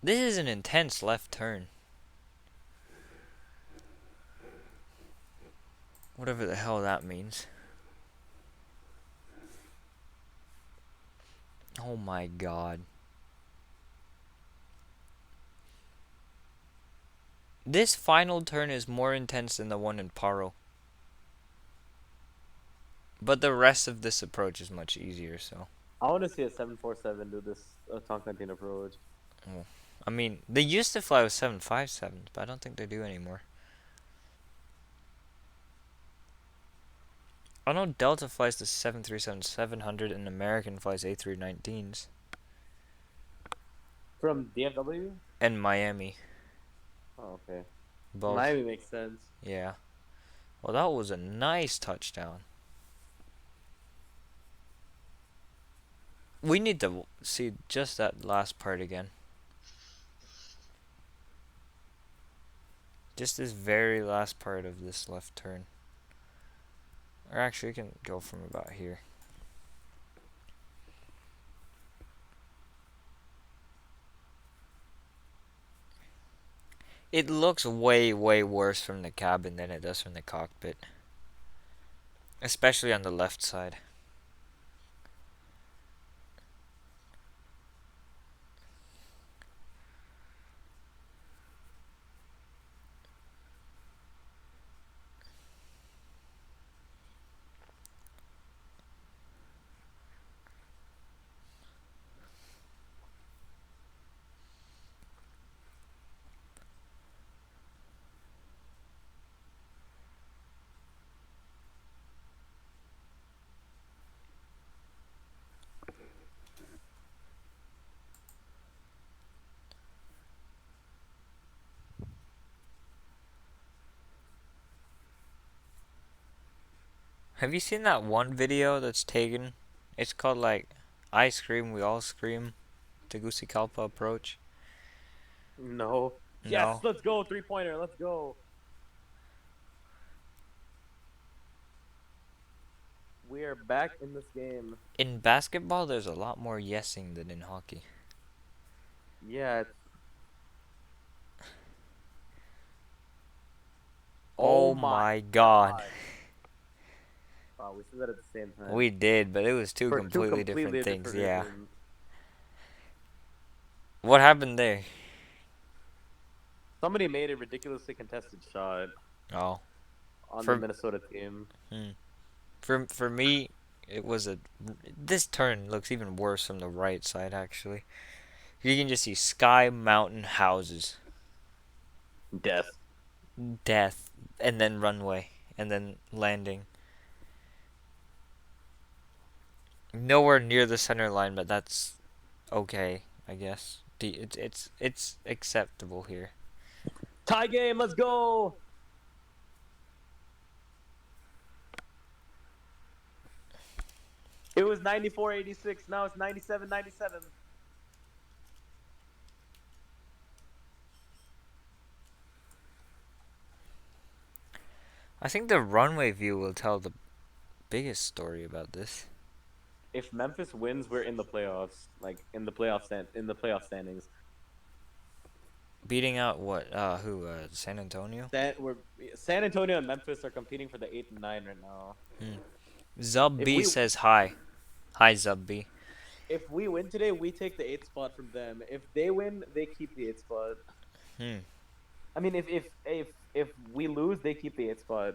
This is an intense left turn. Whatever the hell that means. Oh my god. This final turn is more intense than the one in Paro. But the rest of this approach is much easier, so. I want to see a 747 do this Tonkantin approach. Oh. I mean, they used to fly with 757s, but I don't think they do anymore. I know Delta flies the 737-700 and American flies A319s. From DFW? And Miami. Oh, okay. Both. Miami makes sense. Yeah. Well, that was a nice touchdown. We need to see just that last part again. Just this very last part of this left turn. Or actually, you can go from about here. It looks way, way worse from the cabin than it does from the cockpit. Especially on the left side. Have you seen that one video that's taken? It's called like, I Scream, We All Scream, Tegucigalpa Approach. No. Yes, No. let's go, 3-pointer, let's go. We are back in this game. In basketball, there's a lot more yesing than in hockey. Yeah, it's... Oh my god. Wow, we said that at the same time. We did, but it was two For completely different things, different yeah. reasons. What happened there? Somebody made a ridiculously contested shot Oh. on For- the Minnesota team. For me, it was a... This turn looks even worse from the right side, actually. You can just see sky, mountain, houses, Death. death, and then runway, and then landing. Nowhere near the center line, but that's okay, I guess. It's acceptable here. Tie game, let's go! It was 94-86, now it's 97-97. I think the runway view will tell the biggest story about this. If Memphis wins, we're in the playoffs. Like in the playoff standings. Beating out what? Who? San Antonio? San Antonio and Memphis are competing for the 8 and 9 right now. Zub B says hi. Hi, Zub B. If we win today, we take the 8th spot from them. If they win, they keep the 8th spot. I mean, if we lose, they keep the 8th spot.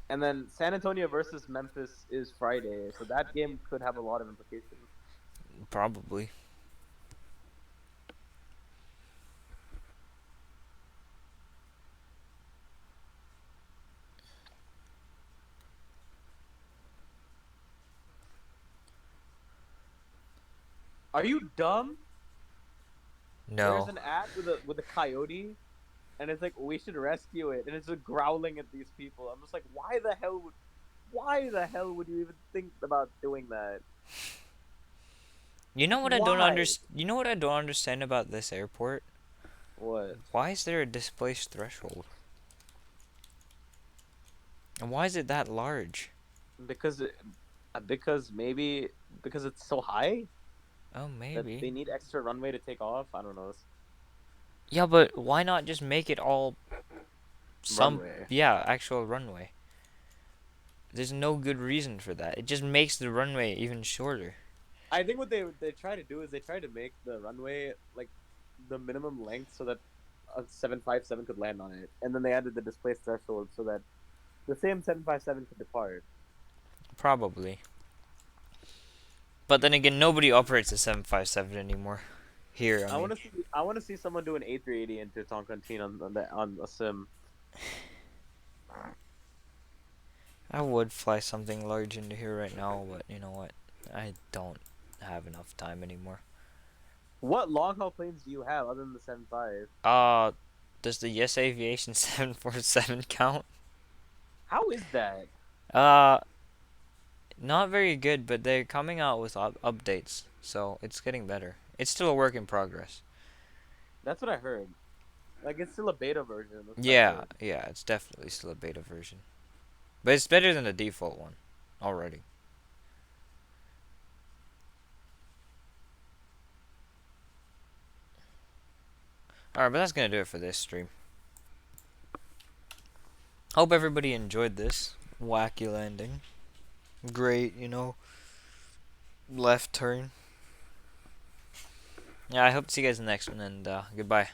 And then San Antonio versus Memphis is Friday, so that game could have a lot of implications. Probably. Are you dumb? No. There's an ad with a coyote, and it's like we should rescue it, and it's just growling at these people. I'm just like, why the hell would you even think about doing that? You know what I Why? don't understand? You know what I don't understand about this airport? What? Why is there a displaced threshold? And why is it that large? Because maybe because it's so high. Oh, That maybe. they need extra runway to take off. I don't know. Yeah, but why not just make it all Runway. Yeah, actual runway. There's no good reason for that. It just makes the runway even shorter. I think what they try to do is they try to make the runway like the minimum length so that a 757 could land on it, and then they added the displaced threshold so that the same 757 could depart. Probably. But then again, nobody operates a 757 anymore. Here, I want to see someone do an A380 into Toncontin on a sim. I would fly something large into here right now, but you know what? I don't have enough time anymore. What long haul planes do you have other than the 75? Does the Yes Aviation 747 count? How is that? Not very good, but they're coming out with updates, so it's getting better. It's still a work in progress. That's what I heard. Like it's still a beta version. Yeah, it's definitely still a beta version. But it's better than the default one already. Alright, but that's gonna do it for this stream. Hope everybody enjoyed this wacky landing. Great, you know, left turn. Yeah, I hope to see you guys in the next one, and goodbye.